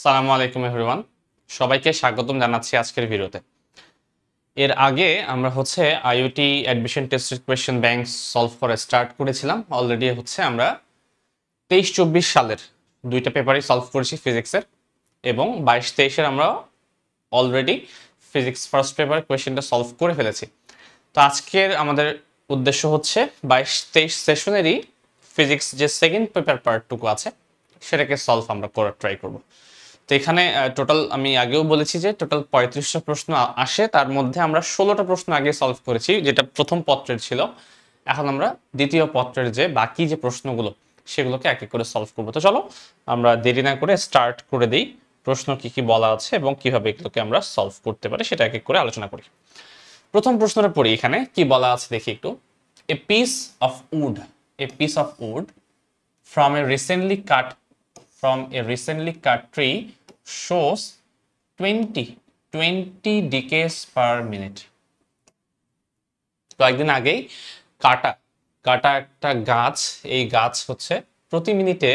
আসসালামু আলাইকুম এভরিওয়ান, সবাইকে স্বাগতম জানাচ্ছি আজকের ভিডিওতে। এর আগে আমরা আইওটি অ্যাডমিশন টেস্টের কোয়েশ্চেন ব্যাংক সলভ করে স্টার্ট করেছিলাম। অলরেডি আমরা 23-24 সালের দুইটা পেপারই সলভ করেছি ফিজিক্সের, এবং 22-23-এর আমরা অলরেডি ফিজিক্স ফার্স্ট পেপার কোয়েশ্চেনটা সলভ করে ফেলেছি। তো আজকের আমাদের উদ্দেশ্য 22-23 সেশনেরই ফিজিক্স যে সেকেন্ড পেপার পার্টটুকু আছে সেটাকে সলভ আমরা করার ট্রাই করব। তো এখানে টোটাল আমি আগেও বলেছি যে টোটাল 35টা প্রশ্ন আসে, তার মধ্যে আমরা 16টা প্রশ্ন আগে সলভ করেছি, যেটা প্রথম পত্রের ছিল। এখন আমরা দ্বিতীয় পত্রের যে বাকি যে প্রশ্নগুলো সেগুলোকে এক এক করে সলভ করবো। তো চলো আমরা দেরি না করে স্টার্ট করে দিই। প্রশ্ন কি কি বলা আছে এবং কিভাবে এগুলোকে আমরা সলভ করতে পারি সেটা এক এক করে আলোচনা করি। প্রথম প্রশ্নটা পড়ি, এখানে কি বলা আছে দেখি একটু। A piece of wood from a recently cut tree shows 20 decays per minute. কয়েকদিন আগেই কাটা একটা গাছ, এই গাছ প্রতি মিনিটে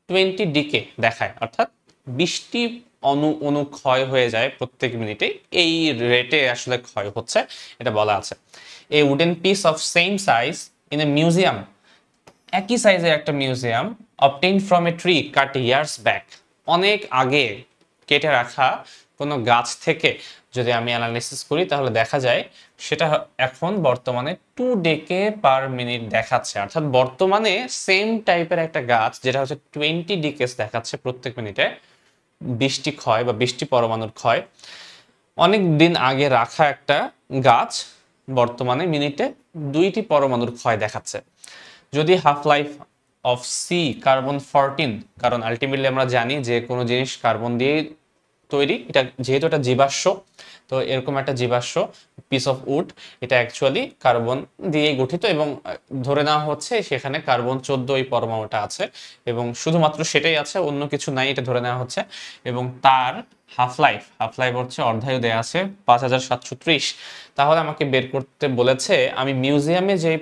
20 ডিকে দেখায়, অর্থাৎ 20টি অণু ক্ষয় হয়ে যায় প্রত্যেক মিনিটে। এই রেটে আসলে ক্ষয় হচ্ছে এটা বলা আছে। A wooden piece of same size in a museum, একই সাইজের একটা museum, obtained from a tree cut years back, অনেক আগে কেটে রাখা কোনো গাছ থেকে যদি আমি অ্যানালাইসিস করি তাহলে দেখা যায় সেটা এখন বর্তমানে 2 ডেকে পার মিনিট দেখাচ্ছে। অর্থাৎ বর্তমানে সেম টাইপের একটা গাছ যেটা 20 ডিকেস দেখাচ্ছে প্রত্যেক মিনিটে, 20টি ক্ষয় বা 20টি পরমাণুর ক্ষয়, অনেক দিন আগে রাখা একটা গাছ বর্তমানে মিনিটে 2টি পরমাণুর ক্ষয় দেখাচ্ছে। যদি half life of C carbon 14, কারণ আলটিমেটলি আমরা জানি যে কোনো জিনিস কার্বন দিয়ে তৈরি, এটা যেহেতু এটা জীবাশ্ম, তো এরকম একটা জীবাশ্ম পিস অফ উড এটা অ্যাকচুয়ালি কার্বন দিয়ে গঠিত, এবং ধরে নেওয়া হচ্ছে সেখানে কার্বন 14 এই পরমাণুটা আছে এবং শুধুমাত্র সেটাই আছে, অন্য কিছু নাই এটা ধরে নেওয়া হচ্ছে। এবং তার হাফ লাইফ অর্ধায়ু দেয়া আছে 5730। তাহলে আমাকে বের করতে বলেছে আমি মিউজিয়ামে যে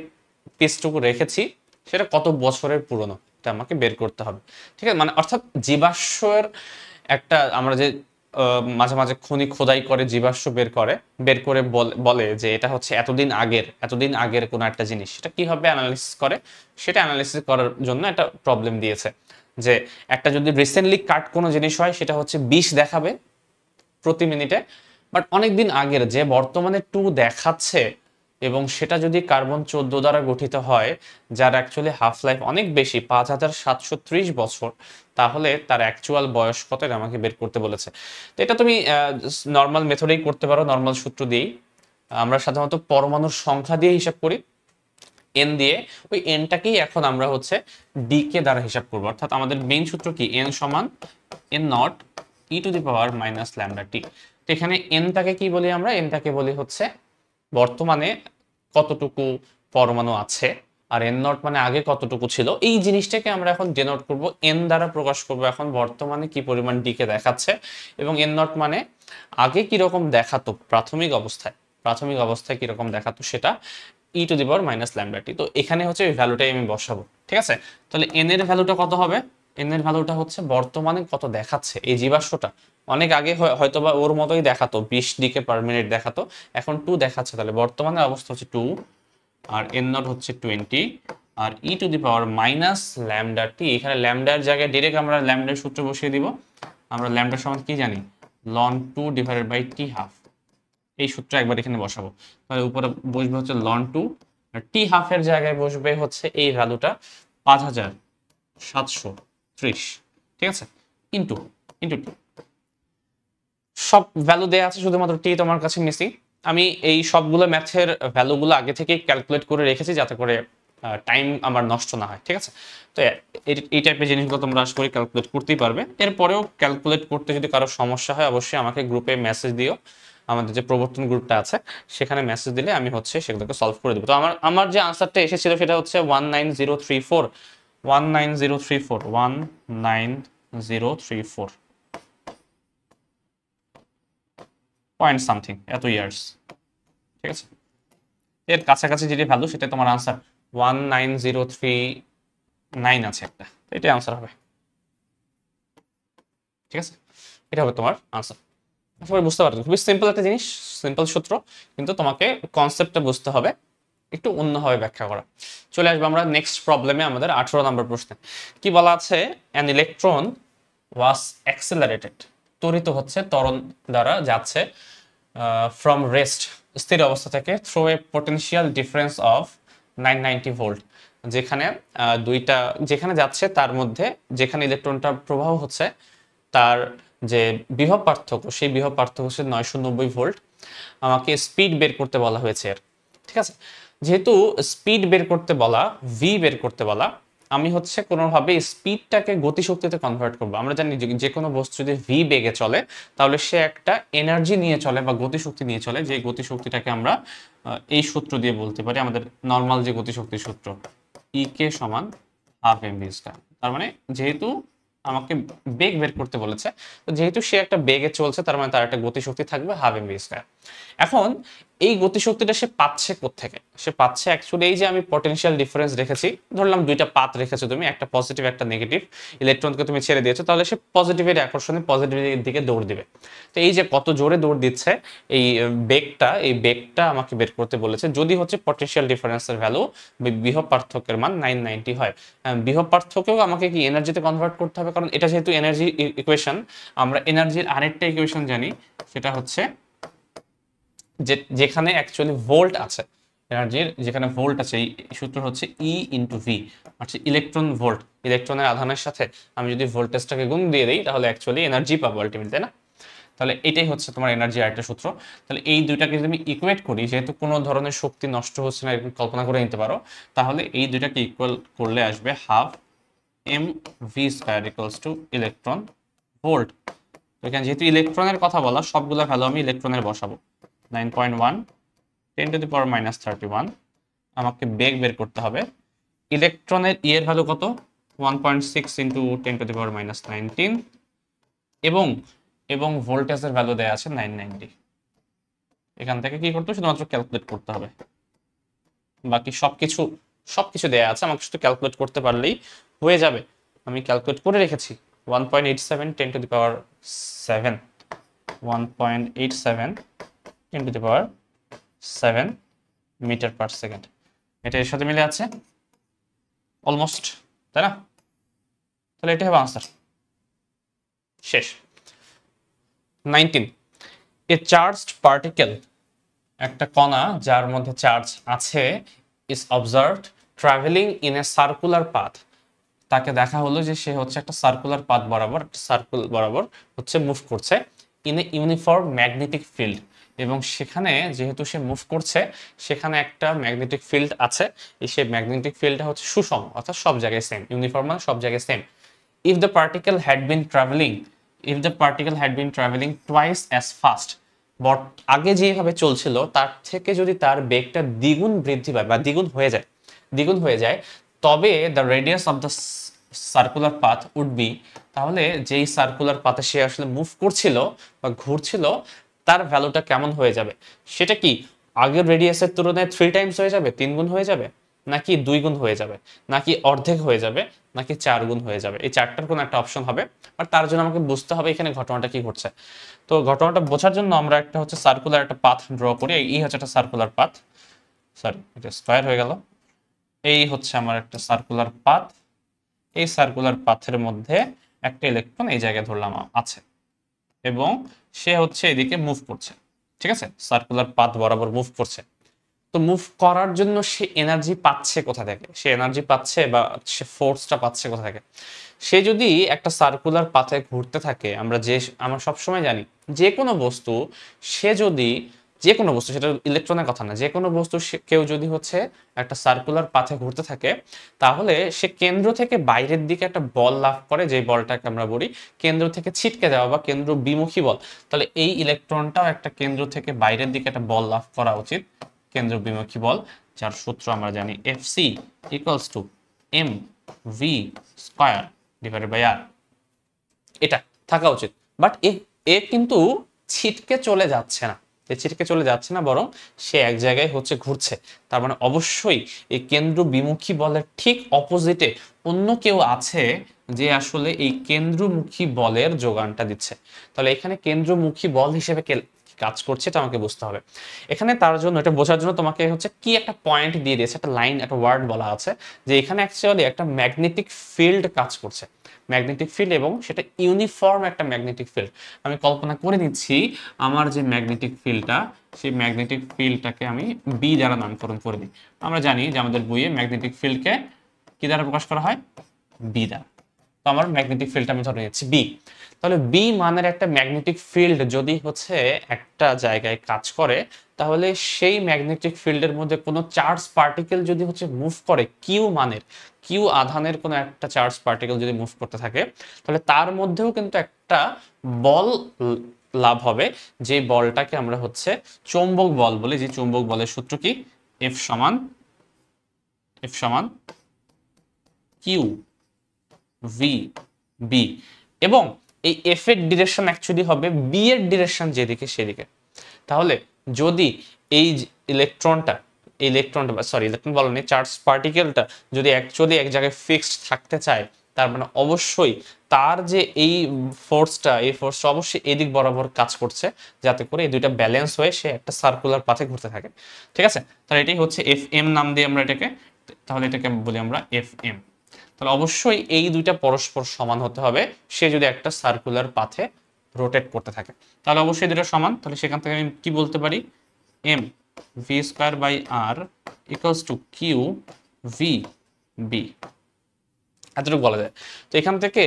পিসটুকু রেখেছি সেটা কত বছরের পুরনো, এটা আমাকে বের করতে হবে। ঠিক আছে, মানে অর্থাৎ জীবাশ্মের একটা আমরা যে মাঝে মাঝে খনি খোদাই করে জীবাশ্ম বের করে বলে যে এটা এতদিন আগের কোনো একটা জিনিস, সেটা কিভাবে অ্যানালিসিস করে সেটা অ্যানালিসিস করার জন্য একটা প্রবলেম দিয়েছে যে একটা যদি রিসেন্টলি কাট কোনো জিনিস হয় সেটা 20 দেখাবে প্রতি মিনিটে, বাট অনেকদিন আগের যে বর্তমানে 2 দেখাচ্ছে এবং সেটা যদি কার্বন 14 দ্বারা গঠিত হয়, যার অ্যাকচুয়ালি হাফ লাইফ অনেক বেশি 5730 বছর, তাহলে তার অ্যাকচুয়াল বয়স কত এটা আমাকে বের করতে বলেছে। তো এটা তুমি নর্মাল মেথডেই করতে পারো, নর্মাল সূত্র দিয়েই। আমরা সাধারণত পরমাণুর সংখ্যা দিয়ে হিসাব করি এন দিয়ে, ওই এনটাকেই এখন আমরা ডিকে দ্বারা হিসাব করব। অর্থাৎ আমাদের মেইন সূত্র কি, এন সমান N naught e to the power minus lambda t. তো এখানে এনটাকে কি বলি আমরা, এনটাকে বলি বর্তমানে কতটুকু পরমাণু আছে, আর এন নট মানে আগে কতটুকু ছিল। এই জিনিসটাকে আমরা এখন ডেনোট করব, এন দ্বারা প্রকাশ করব এখন বর্তমানে কি পরিমাণ ডিকে দেখাচ্ছে, এবং এন নট মানে আগে কিরকম দেখাতো প্রাথমিক অবস্থায় কিরকম দেখাতো সেটা e to the power minus lambda t. তো এখানে ওই ভ্যালুটাই আমি বসাবো। ঠিক আছে, তাহলে এন এর ভ্যালুটা কত হবে, এন এর ভ্যালুটা বর্তমানে কত দেখাচ্ছে, এই জীবাশ্মটা অনেক আগে হয়তোবা ওর মতোই দেখাতো 20 ডিকে পার মিনিট দেখাতো, এখন 2 দেখাচ্ছে, তাহলে বর্তমানে অবস্থা 2, আর এন নট 20, আর e to the power minus lambda t. এখানে ল্যামডার জায়গায় ডিরেক্ট আমরা ল্যামডার সূত্র বসিয়ে দিব। আমরা ল্যামডার সমান কি জানি, ln 2 divided by T half, এই সূত্র একবার এখানে বসাবো। তাহলে উপরে বসবে ln 2, আর টি হাফের জায়গায় বসবে এই ভ্যালুটা 5730। ঠিক আছে, ইনটু টি। সব ভ্যালু দেয়া আছে, শুধুমাত্র টি তোমার কাছে মিসিং। আমি এই সবগুলো ম্যাথের ভ্যালুগুলো আগে থেকে ক্যালকুলেট করে রেখেছি যাতে করে টাইম আমার নষ্ট না হয়। ঠিক আছে, তো এই টাইপের জিনিসগুলো তোমরা আশা করি ক্যালকুলেট করতেই পারবে। এরপরেও ক্যালকুলেট করতে যদি কারো সমস্যা হয় অবশ্যই আমাকে গ্রুপে মেসেজ দিও, আমাদের যে প্রবর্তন গ্রুপটা আছে সেখানে মেসেজ দিলে আমি সেগুলোকে সলভ করে দেবো। তো আমার যে আনসারটা এসেছিল সেটা 19034 পয়েন্ট সামথিং এত ইয়ার্স। ঠিক আছে, এর কাছাকাছি যেটি ভ্যালু সেটা তোমার আনসার 19039 আছে একটা, এটাই আনসার হবে। ঠিক আছে, এটা হবে তোমার আনসার। আশা করি বুঝতে পারছো, খুবই সিম্পল একটা জিনিস, সিম্পল সূত্র, কিন্তু তোমাকে কনসেপ্টটা বুঝতে হবে, একটু অন্যভাবে ব্যাখ্যা করা। চলে আসবো আমরা নেক্সট প্রবলেমে, আমাদের 18 নম্বর প্রশ্নে কি বলা আছে, অ্যান ইলেকট্রন ওয়াজ অ্যাক্সেলারেটেড, ত্বরিত হচ্ছে, ত্বরণ দ্বারা যাচ্ছে, ফ্রম রেস্ট, স্থির অবস্থা থেকে, through a potential difference of 990 volt, যেখানে দুইটা যেখানে যাচ্ছে তার মধ্যে যেখানে ইলেকট্রনটা প্রবাহ হচ্ছে তার যে বিভব পার্থক্য, সেই বিভব পার্থক্য হচ্ছে 990 ভোল্ট। আমাকে স্পিড বের করতে বলা হয়েছে এর, ঠিক আছে। যেহেতু স্পিড বের করতে বলা, ভি বের করতে বলা, আমি হচ্ছে কোনোভাবে স্পিডটাকে গতিশক্তিতে কনভার্ট করবো। আমরা জানি যে কোনো বস্তু যদি ভি বেগে চলে তাহলে সে একটা এনার্জি নিয়ে চলে বা গতিশক্তি নিয়ে চলে, যে গতিশক্তিটাকে আমরা এই সূত্র দিয়ে বলতে পারি, আমাদের নর্মাল যে গতিশক্তির সূত্র, ই কে সমান হাফ এম ভি স্কয়ার। তার মানে যেহেতু আমাকে বেগ বের করতে বলেছে, তো যেহেতু সে একটা বেগে চলছে তার মানে তার একটা গতিশক্তি থাকবে হাফ এম ভি স্কয়ার। এখন এই গতিশক্তিটা সে পাচ্ছে কোত্থেকে? সে পাচ্ছে অ্যাকচুয়ালি এই যে আমি পটেনশিয়াল ডিফারেন্স রেখেছি, ধরলাম দুইটা পাথ রেখেছো তুমি, একটা পজিটিভ একটা নেগেটিভ, ইলেকট্রনকে তুমি ছেড়ে দিয়েছো, তাহলে সে পজিটিভের আকর্ষণে পজিটিভের দিকে দৌড় দিবে। তো এই যে কত জোরে দৌড় দিচ্ছে, এই বেগটা আমাকে বের করতে বলেছে, যদি হচ্ছে পটেনশিয়াল ডিফারেন্সের ভ্যালু, বিভব পার্থক্যের মান 990 হয়। বিভব পার্থক্যও আমাকে কি এনার্জিতে কনভার্ট করতে হবে, কারণ এটা যেহেতু এনার্জি ইকুয়েশন, আমরা এনার্জির আরেকটা ইকুয়েশন জানি, সেটা হচ্ছে যেখানে অ্যাকচুয়ালি ভোল্ট আছে, এনার্জির যেখানে ভোল্ট আছে, এই সূত্র হচ্ছে ই ইন্টু ভি, মানে ইলেকট্রন ভোল্ট, ইলেকট্রনের আধানের সাথে আমি যদি ভোল্টেজটাকে গুণ দিয়ে দিই তাহলে অ্যাকচুয়ালি এনার্জি পাবো আলটিমেটলি, তাই না? তাহলে এটাই হচ্ছে তোমার এনার্জি আরেকটা সূত্র। তাহলে এই দুইটাকে যদি আমি ইকুয়েট করি, যেহেতু কোনো ধরনের শক্তি নষ্ট হচ্ছে না এরকম কল্পনা করে নিতে পারো, তাহলে এই দুইটাকে ইকুয়াল করলে আসবে half M V square equals to electron volt. তো এখানে যেহেতু ইলেকট্রনের কথা বলা, সবগুলো ভ্যালু আমি ইলেকট্রনের বসাবো। 9.1 10 টু দি পাওয়ার মাইনাস 31। আমাকে বেগ বের করতে হবে। ইলেকট্রনের ই এর ভ্যালু কত? 1.6 into 10 to the power minus 19, এবং ভোল্টেজের ভ্যালু দেওয়া আছে 990। এখান থেকে কি করতে হবে? শুধুমাত্র ক্যালকুলেট করতে হবে, বাকি সবকিছু দেওয়া আছে, আমাকে শুধু ক্যালকুলেট করতে পারলেই হয়ে যাবে। আমি ক্যালকুলেট করে রেখেছি, 1.87 10 to the power 7, 1.87 10 to the power 7 metre per second. এটা এর সাথে মিলে আছে অলমোস্ট, তাই না? তাহলে এটা হবে আনসার। শেষ। 19, এ চার্জড পার্টিকেল, একটা কণা যার মধ্যে চার্জ আছে, is observed travelling in a circular path, তাকে দেখা হলো যে সে হচ্ছে একটা সার্কুলার পাথ বরাবর, একটা সার্কেল বরাবর হচ্ছে মুভ করছে, in a uniform magnetic field, এবং সেখানে যেহেতু সে মুভ করছে সেখানে একটা ম্যাগনেটিক ফিল্ড আছে, এই সেই ম্যাগনেটিক ফিল্ডটা হচ্ছে সুষম, অর্থাৎ সব জায়গায় সেম, ইউনিফর্ম মানে সব জায়গায় same. If the particle had been travelling, twice as fast, but আগে যেভাবে চলছিল তার থেকে যদি তার বেগটা দ্বিগুণ বৃদ্ধি পায় বা দ্বিগুণ হয়ে যায়, তবে the radius of the circular path would be, তাহলে যেই সার্কুলার পাথে সে আসলে মুভ করছিল বা ঘুরছিল তার ভ্যালুটা কেমন হয়ে যাবে? সেটা কি আগের রেডিয়াসের তুলনায় 3 টাইমস হয়ে যাবে, 3 গুণ হয়ে যাবে, নাকি 2 গুণ হয়ে যাবে, নাকি অর্ধেক হয়ে যাবে, নাকি 4 গুণ হয়ে যাবে? এই চারটার কোনো একটা অপশন হবে, আর তার জন্য আমাকে বুঝতে হবে এখানে ঘটনাটা কি ঘটছে। তো ঘটনাটা বোঝার জন্য আমরা একটা হচ্ছে সার্কুলার একটা পাথ ড্র করি। এই হচ্ছে একটা সার্কুলার পাথ, সরি এটা স্কয়ার হয়ে গেল। এই হচ্ছে আমার একটা সার্কুলার পাথ, এই সার্কুলার পাথের মধ্যে একটা ইলেকট্রন এই জায়গায় ধরলাম আছে, এবং সে হচ্ছে এদিকে মুভ করছে, ঠিক আছে, সার্কুলার পাথ বরাবর মুভ করছে। তো মুভ করার জন্য সে এনার্জি পাচ্ছে কোথা থেকে? সে এনার্জি পাচ্ছে বা সে ফোর্সটা পাচ্ছে কোথা থেকে? সে যদি একটা সার্কুলার পাথে ঘুরতে থাকে, আমরা সবসময় জানি যে কোনো বস্তু, সে যদি যে কোনো বস্তু, সেটা ইলেকট্রনের কথা না, যে কোনো বস্তু কেউ যদি হচ্ছে একটা সার্কুলার পাথে ঘুরতে থাকে, তাহলে সে কেন্দ্র থেকে বাইরের দিকে একটা বল লাভ করে, যে বলটাকে আমরা বলি কেন্দ্র থেকে ছিটকে যাওয়া বা কেন্দ্র বিমুখী বল। তাহলে এই ইলেকট্রনটাও একটা কেন্দ্র থেকে বাইরের দিকে একটা বল লাভ করা উচিত, কেন্দ্র বিমুখী বল, যার সূত্র আমরা জানি Fc equals to m V square divided by r. এটা থাকা উচিত, বাট এ কিন্তু ছিটকে চলে যাচ্ছে না, যে ছিটকে চলে যাচ্ছে না, বরং সে এক জায়গায় হচ্ছে ঘুরছে। তার মানে অবশ্যই এই কেন্দ্র বিমুখী বলের ঠিক অপোজিটে অন্য কেউ আছে যে আসলে এই কেন্দ্রমুখী বলের যোগানটা দিচ্ছে। তাহলে এখানে কেন্দ্রমুখী বল হিসেবে কাজ করছে, এটা আমাকে বুঝতে হবে। এখানে তার জন্য, এটা বোঝার জন্য তোমাকে হচ্ছে কি একটা পয়েন্ট দিয়ে দিয়েছে, একটা লাইন, একটা ওয়ার্ড বলা আছে যে এখানে অ্যাকচুয়ালি একটা ম্যাগনেটিক ফিল্ড কাজ করছে, ম্যাগনেটিক ফিল্ড, এবং সেটা ইউনিফর্ম একটা ম্যাগনেটিক ফিল্ড। আমি কল্পনা করে নিচ্ছি আমার যে ম্যাগনেটিক ফিল্ডটা, সেই ম্যাগনেটিক ফিল্ডটাকে আমি বি দ্বারা নামকরণ করে দিই। আমরা জানি যে আমাদের বইয়ে ম্যাগনেটিক ফিল্ডকে কি দ্বারা প্রকাশ করা হয়? বি দ্বারা। তো আমার ম্যাগনেটিক ফিল্ডটা আমি ধরে নিচ্ছি বি। তাহলে বি মানের একটা ম্যাগনেটিক ফিল্ড যদি হচ্ছে একটা জায়গায় কাজ করে, তাহলে সেই ম্যাগনেটিক ফিল্ডের মধ্যে কোনো চার্জ পার্টিকেল যদি হচ্ছে মুভ করে, কিউ মানের, কিউ আধানের কোনো একটা চার্জ পার্টিকেল যদি মুভ করতে থাকে, তাহলে তার মধ্যেও কিন্তু একটা বল লাভ হবে, যে বলটাকে আমরা হচ্ছে চৌম্বক বল বলি। যে চৌম্বক বলের সূত্র কি? এফ সমান কিউ ভি বি, এবং এই এফ এর ডিরেকশন অ্যাকচুয়ালি হবে বি এর ডিরেকশন যেদিকে সেদিকে। তাহলে যদি এই ইলেকট্রনটা ইলেকট্রন বলনি, চার্জ পার্টিকেলটা যদি অ্যাকচুয়ালি এক জায়গায় ফিক্সড থাকতে চায়, তার মানে অবশ্যই তার যে এই ফোর্সটা অবশ্যই এদিক বরাবর কাজ করছে, যাতে করে এই দুইটা ব্যালেন্স হয়ে সে একটা সার্কুলার পাথে ঘুরতে থাকে। ঠিক আছে, তাহলে এটাই হচ্ছে এফ এম নাম দিয়ে আমরা এটাকে, তাহলে এটাকে বলি আমরা এফ এম। তাহলে অবশ্যই এই দুইটা পরস্পর সমান হতে হবে, সে যদি একটা সার্কুলার পাথে রোটেট করতে থাকে, তাহলে অবশ্যই দুটো সমান। তাহলে সেখান থেকে আমি কি বলতে পারি? M V square by R equals to Q V B, এতটুকু বলা যায়। তো এখান থেকে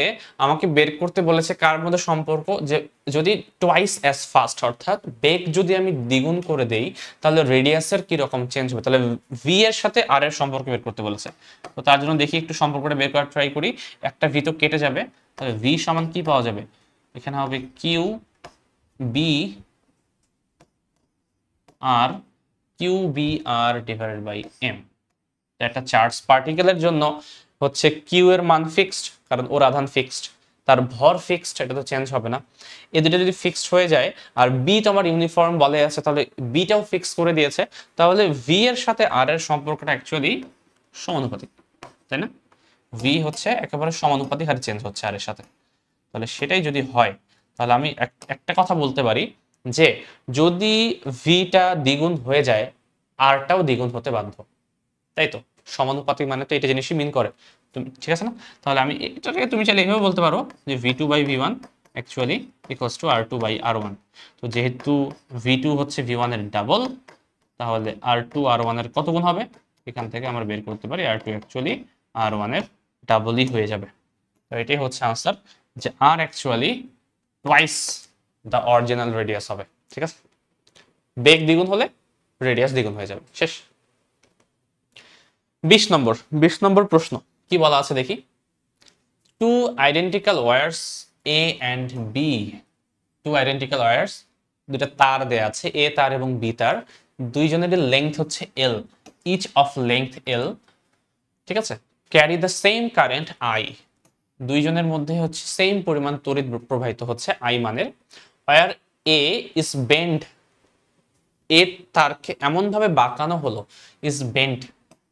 আমাকে বের করতে বলেছে কার মধ্যে সম্পর্ক, যে যদি টোয়াইস অ্যাজ ফাস্ট, অর্থাৎ বেগ যদি আমি দ্বিগুণ করে দেই, তাহলে রেডিয়াসের কি রকম চেঞ্জ হবে। তাহলে ভি এর সাথে আর এর সম্পর্ক বের করতে বলেছে। তো তার জন্য দেখি একটু সম্পর্কটা বের করার ট্রাই করি। একটা ভি তো কেটে যাবে, তাহলে ভি সমান কি পাওয়া যাবে? এখানে হবে Q B R, Q B R divided by M. একটা চার্জ পার্টিকেলের জন্য হচ্ছে কিউ এর মান ফিক্সড, কারণ ওর আধান ফিক্সড, তার ভর ফিক্সড, এটা তো চেঞ্জ হবে না। এই দুটো যদি ফিক্সড হয়ে যায়, আর বি তো আমার ইউনিফর্ম বলে আছে, তাহলে বিটাও ফিক্স করে দিয়েছে, তাহলে ভি এর সাথে আর এর সম্পর্কটা অ্যাকচুয়ালি সমানুপাতিক, তাই না? ভি হচ্ছে একেবারে সমানুপাতিক হারে চেঞ্জ হচ্ছে আর এর সাথে। তাহলে সেটাই যদি হয়, তাহলে আমি একটা কথা বলতে পারি যে যদি ভিটা দ্বিগুণ হয়ে যায়, আরটাও দ্বিগুণ হতে বাধ্য, তাই তো? সমানুপাতিক মানে তো এটা জিনিসই মিন করে, তুমি ঠিক আছে না? তাহলে আমি এটাকে তুমি চাইলে এভাবে বলতে পারো যে ভি2 বাই ভি1 অ্যাকচুয়ালি ইকুয়ালস টু আর2 বাই আর1। তো যেহেতু ভি2 হচ্ছে ভি1 এর ডাবল, তাহলে আর2 আর1 এর কত গুণ হবে? এখান থেকে আমরা বের করতে পারি আর2 অ্যাকচুয়ালি আর1 এর ডাবলই হয়ে যাবে। তো এটাই হচ্ছে আনসার, যে r actually twice the original radius হবে। ঠিক আছে, বেগ দ্বিগুণ হলে রেডিয়াস দ্বিগুণ হয়ে যাবে। শেষ। 20 নম্বর প্রশ্ন কি বলা আছে দেখি। Two identical wires A and B, two identical wires, দুটা তার দেয়া আছে, এ তার এবং বি তার, দুইজনের লেংথ হচ্ছে এল, ইচ অফ লেংথ এল, ঠিক আছে, carry the same current I, দুইজনের মধ্যে হচ্ছে সেম পরিমাণ তড়িৎ প্রবাহিত হচ্ছে আই মানের। ওয়্যার এ ইজ বেন্ড, এ তারকে এমন ভাবে বাঁকানো হলো, ইজ বেন্ড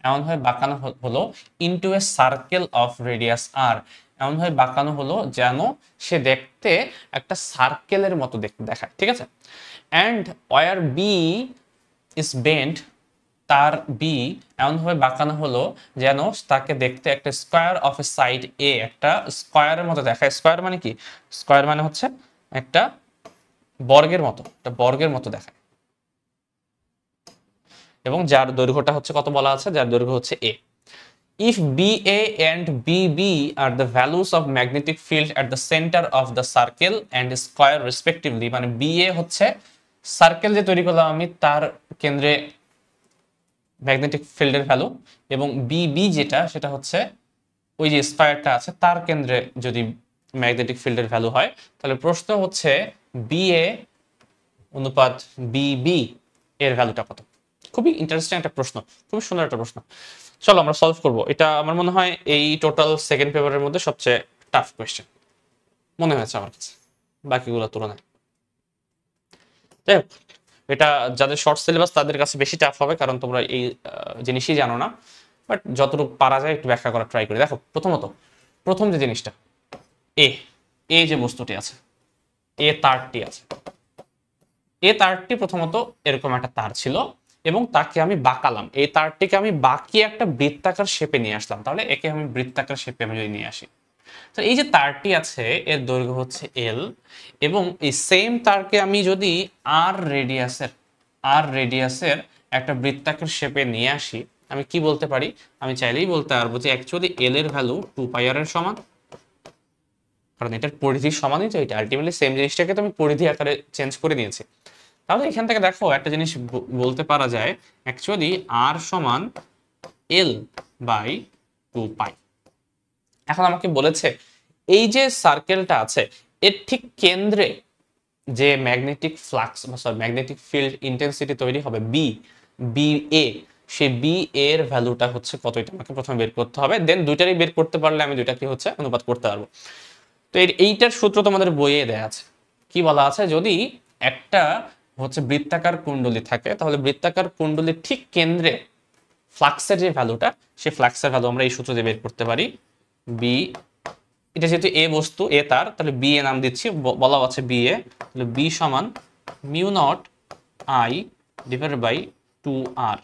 এমন ভাবে বাঁকানো হলো, into a circle of radius r, এমন ভাবে বাঁকানো হলো যেন সে দেখতে একটা সার্কেলের মতো দেখায়। ঠিক আছে, and wire B is bend, তার বি এমনভাবে বাঁকানো হলো যেন তাকে দেখতে একটা square of a side a, একটা স্কোয়ারের মতো দেখায়। স্কোয়ার মানে কি? স্কোয়ার মানে হচ্ছে একটা বর্গের মতো, একটা বর্গের মতো দেখায়, এবং যার দৈর্ঘ্যটা হচ্ছে কত বলা আছে? যার দৈর্ঘ্য হচ্ছে A. If B A and B B are the values of magnetic field at the centre of the circle and square respectively, মানে বি এ হচ্ছে সার্কেল যে তৈরি করলাম আমি, তার কেন্দ্রে ম্যাগনেটিক ফিল্ডের ভ্যালু, এবং বি বি যেটা, সেটা হচ্ছে ওই যে স্কয়ারটা আছে তার কেন্দ্রে যদি ম্যাগনেটিক ফিল্ডের ভ্যালু হয়, তাহলে প্রশ্ন হচ্ছে বি এ অনুপাত বি বি এর ভ্যালুটা কত? খুবই ইন্টারেস্টিং একটা প্রশ্ন, খুবই সুন্দর একটা প্রশ্ন। চলো আমরা সলভ করব। এটা আমার মনে হয় এই টোটাল সেকেন্ড পেপারের মধ্যে সবচেয়ে টাফ কোয়েশ্চেন মনে হয়েছে আমার কাছে বাকিগুলোর তুলনায়। যাই হোক, এটা যাদের শর্ট সিলেবাস তাদের কাছে বেশি টাফ হবে, কারণ তোমরা এই জিনিসই জানো না। বাট যতটুকু পারা যায় একটু ব্যাখ্যা করার ট্রাই করি। দেখো প্রথম যে জিনিসটা, এ এ যে বস্তুটি আছে, এ তারটি আছে, এ তারটি প্রথমত এরকম একটা তার ছিল এবং তাকে আমি বাঁকালাম, এই তারটিকে আমি বাঁকিয়ে একটা বৃত্তাকার শেপে নিয়ে আসলাম। তাহলে একে আমি বৃত্তাকার শেপে আমি যদি নিয়ে আসি, তো এই যে তারটি আছে এর দৈর্ঘ্য হচ্ছে এল, এবং এই সেম তারকে আমি যদি আর রেডিয়াসের একটা বৃত্তাকার শেপে নিয়ে আসি, আমি কি বলতে পারি? আমি চাইলেই বলতে পারবো যে অ্যাকচুয়ালি এল এর ভ্যালু 2πr এর সমান, কারণ এটার পরিধির সমানই তো এটা। আলটিমেটলি সেম জিনিসটাকে তো আমি পরিধি আকারে চেঞ্জ করে নিয়েছি। তাহলে এখান থেকে দেখো একটা জিনিস বলতে পারা যায়, অ্যাকচুয়ালি আর সমান এল বাই 2π। এখন আমাকে বলেছে এই যে সার্কেলটা আছে এর ঠিক কেন্দ্রে যে ম্যাগনেটিক ফ্লাক্স বা সরি ম্যাগনেটিক ফিল্ড ইন্টেন্সিটি তৈরি হবে বি এ, সেই বি এর ভ্যালুটা হচ্ছে কত, এটা আমাকে প্রথমে বের করতে হবে। দেন দুইটারই বের করতে পারলে আমি দুইটাকে হচ্ছে অনুপাত করতে পারবো। তো এইটার সূত্র তোমাদের বইয়ে দেয়া আছে। কি বলা আছে? যদি একটা হচ্ছে বৃত্তাকার কুণ্ডলী থাকে, তাহলে বৃত্তাকার কুণ্ডলীর ঠিক কেন্দ্রে ফ্লাক্সের যে ভ্যালুটা, সেই ফ্লাক্সের ভ্যালু আমরা এই সূত্র দিয়ে বের করতে পারি। বি, এটা যেহেতু এ বস্তু, এ তার, তাহলে বি এ নাম দিচ্ছি, বলা আছে বি এ, তাহলে বি সমান mu naught I divided by 2r।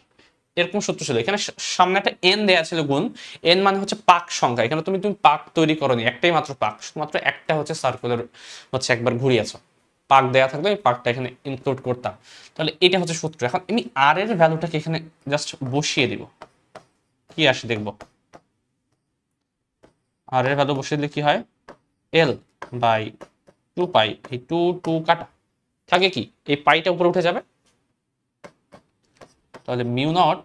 এরকম সূত্র ছিল। এখানে সামনে একটা এন দেয়া ছিল গুণ, এন মানে হচ্ছে পাক সংখ্যা। এখানে তুমি পাক তৈরি করনি, একটাই মাত্র পাক, শুধুমাত্র একটা হচ্ছে সার্কুলার হচ্ছে একবার ঘুরিয়েছো। পাক দেয়া থাকলে আমি পাকটা এখানে ইনক্লুড করতাম। তাহলে এটা হচ্ছে সূত্র। এখন আমি আর এর ভ্যালুটাকে এখানে জাস্ট বসিয়ে দিব, কি আসে দেখবো। আর এর ভ্যালু বসিয়ে দিলে কি হয়? এল বাই 2π, এই 2 কাটা থাকে কি, এই পাইটা উপরে উঠে যাবে। তাহলে mu naught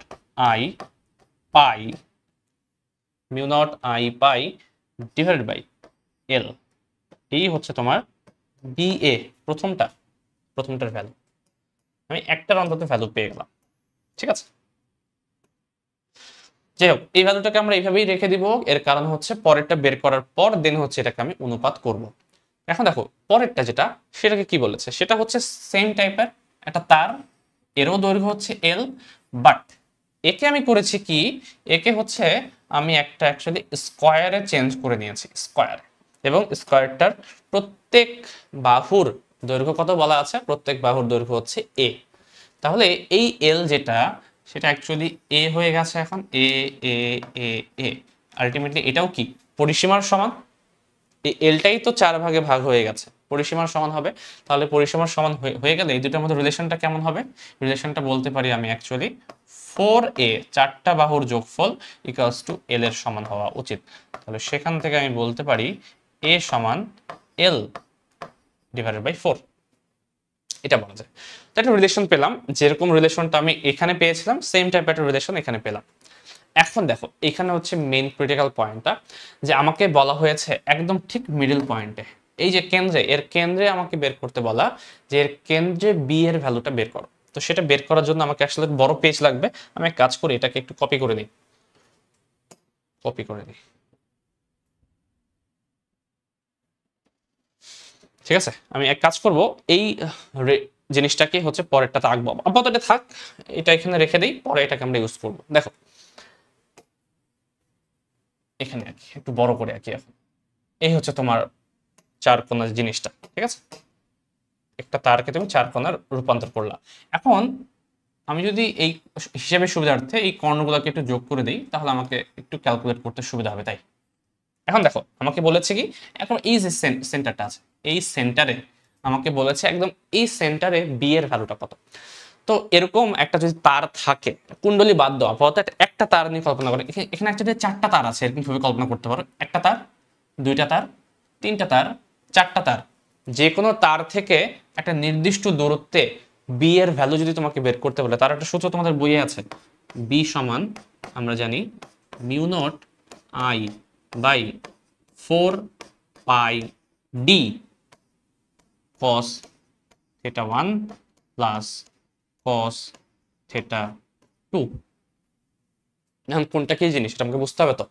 I pi divided by L, এই হচ্ছে তোমার বি এ, প্রথমটার ভ্যালু। আমি একটার অন্তত ভ্যালু পেয়ে গেলাম, ঠিক আছে। যাই হোক, এই ভ্যালুটাকে আমরা এইভাবেই রেখে দিব। এর কারণ হচ্ছে পরেরটা বের করার পর দেন হচ্ছে এটাকে আমি অনুপাত করব। এখন দেখো পরেরটা যেটা, সেটাকে কি বলেছে, সেটা হচ্ছে সেম টাইপের একটা তার, এরও দৈর্ঘ্য হচ্ছে এল, বাট একে আমি করেছি কি, একে হচ্ছে আমি একটা অ্যাকচুয়ালি স্কোয়ারে চেঞ্জ করে নিয়েছি, স্কোয়ার। এবং স্কোয়ারটার প্রত্যেক বাহুর দৈর্ঘ্য কত বলা আছে? প্রত্যেক বাহুর দৈর্ঘ্য হচ্ছে এ। তাহলে এই এল যেটা, সেটা অ্যাকচুয়ালি এ হয়ে গেছে এখন, এ এ এ এ আলটিমেটলি এটাও কি পরিসীমার সমান। এই এলটাই তো 4 ভাগে ভাগ হয়ে গেছে, পরিসীমার সমান হবে। তাহলে পরিসীমার সমান হয়ে গেলে এই দুটোর মধ্যে রিলেশনটা কেমন হবে? রিলেশনটা বলতে পারি আমি অ্যাকচুয়ালি 4a, 4টা বাহুর যোগফল ইকুয়ালস টু এল এর সমান হওয়া উচিত। তাহলে সেখান থেকে আমি বলতে পারি a সমান এল ডিভাইডেড বাই 4, এটা বলা যায়। তো একটা রিলেশন পেলাম, যেরকম রিলেশনটা আমি এখানে পেয়েছিলাম সেম টাইপের একটা রিলেশন এখানে পেলাম। এখন দেখো এখানে হচ্ছে মেইন ক্রিটিক্যাল পয়েন্টটা, যে আমাকে বলা হয়েছে একদম ঠিক মিডল পয়েন্টে, এই যে কেন্দ্রে, এর কেন্দ্রে আমাকে বের করতে বলা, যে এর কেন্দ্রে বি এর ভ্যালুটা বের করো। তো সেটা বের করার জন্য আমাকে আসলে বড় পেজ লাগবে। আমি এক কাজ করি, এটাকে একটু কপি করে নিই, ঠিক আছে। আমি এক কাজ করব, এই জিনিসটাকে হচ্ছে পরেরটাতে আঁকবো, আপাতত এটা থাক, এটা এখানে রেখে দিই, পরে এটাকে আমরা ইউজ করবো। দেখো এখানে আঁকি, একটু বড় করে আঁকি। এখন এই হচ্ছে তোমার চার কোণার জিনিসটা, ঠিক আছে। একটা তারকে তুমি চার কোণার রূপান্তর করলা। এখন আমি যদি এই হিসাবে সুবিধার্থে এই কর্ণগুলোকে একটু যোগ করে দিই, তাহলে আমাকে একটু ক্যালকুলেট করতে সুবিধা হবে। তাই এখন দেখো আমাকে বলেছে কি, এখন এই যে সেন্টারটা আছে, এই সেন্টারে আমাকে বলেছে একদম এই সেন্টারে বি এর ভ্যালুটা কত। তো এরকম একটা যদি তার থাকে, কুণ্ডলী বাদ দাও, আপাতত একটা তার নিয়ে কল্পনা করো। এখানে একটা 4টা তার আছে, এরকম ভাবে কল্পনা করতে পারো, একটা তার, 2টা তার, 3টা তার, 4টা তার। যে কোনো তার থেকে একটা নির্দিষ্ট দূরত্বে বি এর ভ্যালু যদি তোমাকে বের করতে বলে, তার একটা সূত্র তোমাদের বইয়ে আছে। বি সমান আমরা জানি mu naught I by 4π d cos theta 1 plus cos theta 2। এখন কোনটা কি জিনিস এটা আমাকে বুঝতে হবে। তো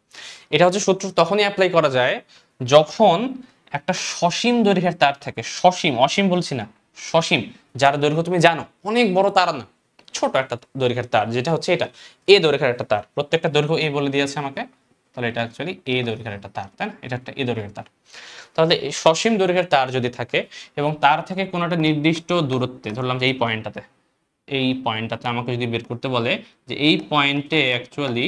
এটা হচ্ছে সূত্র তখনই অ্যাপ্লাই করা যায় যখন একটা সসীম দৈর্ঘ্যের তার থাকে, সসীম, অসীম বলছি না, সসীম, যার দৈর্ঘ্য তুমি জানো, অনেক বড় তার না, ছোট একটা দৈর্ঘ্যের তার, যেটা হচ্ছে এটা এ দৈর্ঘ্যের একটা তার, প্রত্যেকটা দৈর্ঘ্য এ বলে দিয়েছে আমাকে, তাহলে এটা অ্যাকচুয়ালি এ দৈর্ঘ্যের একটা তার, তাই না? এটা একটা এ দৈর্ঘ্যের তার। তাহলে এই সসীম দৈর্ঘ্যের তার যদি থাকে এবং তার থেকে কোনো একটা নির্দিষ্ট দূরত্বে, ধরলাম যে এই পয়েন্টটাতে আমাকে যদি বের করতে বলে যে এই পয়েন্টে অ্যাকচুয়ালি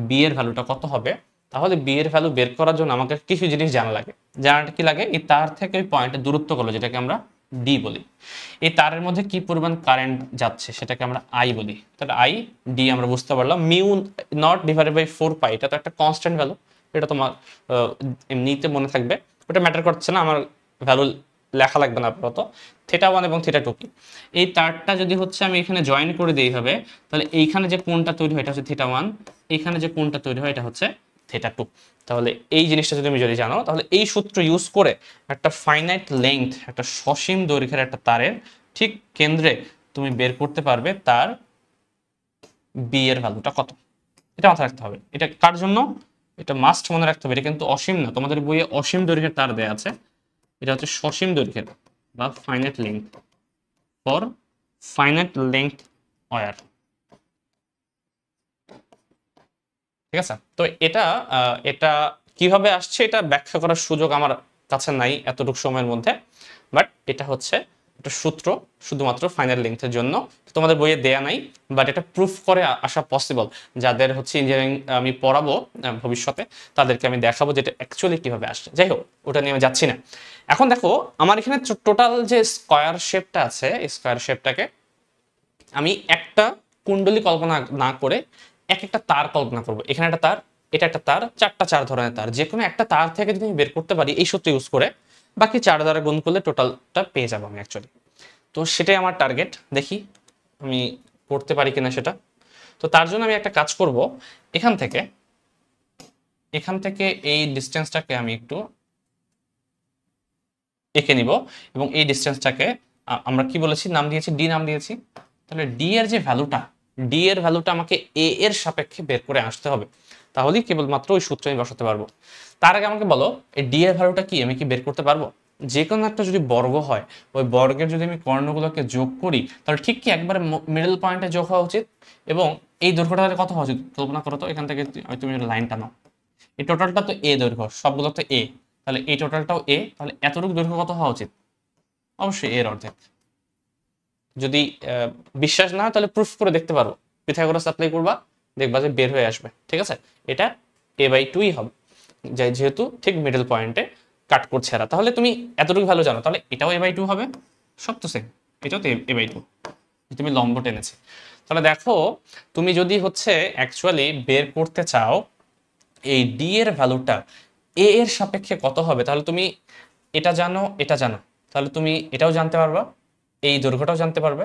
বি এর ভ্যালুটা কত হবে, তাহলে বি এর ভ্যালু বের করার জন্য আমাকে কিছু জিনিস জানা লাগে। জানাটা কি লাগে? এই তার থেকে ওই পয়েন্টের দূরত্ব করলো, যেটাকে আমরা ডি বলি। এই তারের মধ্যে কি পরিমাণ কারেন্ট যাচ্ছে সেটাকে আমরা আই বলি। তাহলে আই ডি আমরা বুঝতে পারলাম। মিউ নট ডিভাইডেড বাই 4 পাই, এটা তো একটা কনস্ট্যান্ট ভ্যালু, এটা তোমার এমনিতে মনে থাকবে, ওটা ম্যাটার করছে না, আমার ভ্যালু লেখা লাগবে না আপাতত। থিটা 1 এবং থিটা 2 কি? এই তারটা যদি হচ্ছে আমি এখানে জয়েন করে দিই হবে, তাহলে এইখানে যে কোণটা তৈরি হয় এটা হচ্ছে থিটা 1, এইখানে যে কোণটা তৈরি হয় এটা হচ্ছে থিটা 2। তাহলে এই জিনিসটা যদি তুমি জানো, তাহলে এই সূত্র ইউজ করে একটা ফাইনাইট লেংথ, একটা সসীম দৈর্ঘ্যের একটা তারের ঠিক কেন্দ্রে তুমি বের করতে পারবে তার বি এর ভ্যালুটা কত। এটা মাথায় রাখতে হবে। এটা কার জন্য? এটা মাস্ট মনে রাখতে হবে। এটা কিন্তু অসীম না, তোমাদের বইয়ে অসীম দৈর্ঘ্যের তার দেয়া আছে, এটা হচ্ছে সসীম দৈর্ঘ্যের বা finite length, for finite length wire. ঠিক আছে? তো এটা এটা কিভাবে আসছে এটা ব্যাখ্যা করার সুযোগ আমার কাছে নাই এতটুকু সময়ের মধ্যে, বাট এটা হচ্ছে একটা সূত্র শুধুমাত্র ফাইনাল লেংথের জন্য, তোমাদের বইয়ে দেয়া নাই, বাট এটা প্রুফ করে আসা পসিবল। যাদের হচ্ছে ইঞ্জিনিয়ারিং আমি পড়াবো ভবিষ্যতে, তাদেরকে আমি দেখাবো যেটা অ্যাকচুয়ালি কিভাবে আসছে। যাই হোক, ওটা নিয়ে আমি যাচ্ছি না। এখন দেখো আমার এখানে টোটাল যে স্কয়ার শেপটা আছে, এই স্কয়ার শেপটাকে আমি একটা কুণ্ডলী কল্পনা না করে এক একটা তার কল্পনা করব। এখানে একটা তার, এটা একটা তার, চারটা চার ধরনের তার, যে কোনো একটা তার থেকে যদি আমি বের করতে পারি এই সূত্র ইউজ করে, বাকি 4 দ্বারা গুণ করলে টোটালটা পেয়ে যাবো আমি অ্যাকচুয়ালি। তো সেটাই আমার টার্গেট, দেখি আমি করতে পারি কিনা সেটা। তো তার জন্য আমি একটা কাজ করব, এখান থেকে এই ডিস্টেন্সটাকে আমি একটু এঁকে নিব, এবং এই ডিস্টেন্সটাকে আমরা কি বলেছি, নাম দিয়েছি ডি, নাম দিয়েছি। তাহলে ডি এর যে ভ্যালুটা, ডি এর ভ্যালুটা আমাকে এ এর সাপেক্ষে বের করে আসতে হবে, তাহলেই কেবলমাত্র ওই সূত্র আমি বসাতে পারবো। তার আগে আমাকে বলো এই ডি এর ভ্যালুটা কি আমি কি বের করতে পারবো? যে কোনো একটা যদি বর্গ হয়, ওই বর্গের যদি আমি কর্ণগুলোকে যোগ করি, তাহলে ঠিক কি একবারে মিডল পয়েন্টে যোগ হওয়া উচিত, এবং এই দৈর্ঘ্যটা কত হওয়া উচিত কল্পনা করো তো। এখান থেকে তুমি লাইনটা নাও, এই টোটালটা তো এ দৈর্ঘ্য, সবগুলো তো এ, তাহলে এই টোটালটাও এ, তাহলে এতটুকু দৈর্ঘ্য কত হওয়া উচিত? অবশ্যই এর অর্ধেক। যদি বিশ্বাস না হয় তাহলে প্রুফ করে দেখতে পারো, পিথাগোরাস অ্যাপ্লাই করবা, দেখবা যে বের হয়ে আসবে। ঠিক আছে? এটা a/2ই হবে, যেহেতু ঠিক মিডল পয়েন্টে কাট করছে এরা। তাহলে তুমি এতটুকু ভালো জানো, তাহলে এটাও a/2 হবে, সব তো সেম, এটাও তো a/2, তুমি লম্ব টেনেছে। তাহলে দেখো তুমি যদি হচ্ছে অ্যাকচুয়ালি বের করতে চাও এই ডি এর ভ্যালুটা এ এর সাপেক্ষে কত হবে, তাহলে তুমি এটা জানো, এটা জানো, তাহলে তুমি এটাও জানতে পারবা, এই দৈর্ঘ্যটাও জানতে পারবে,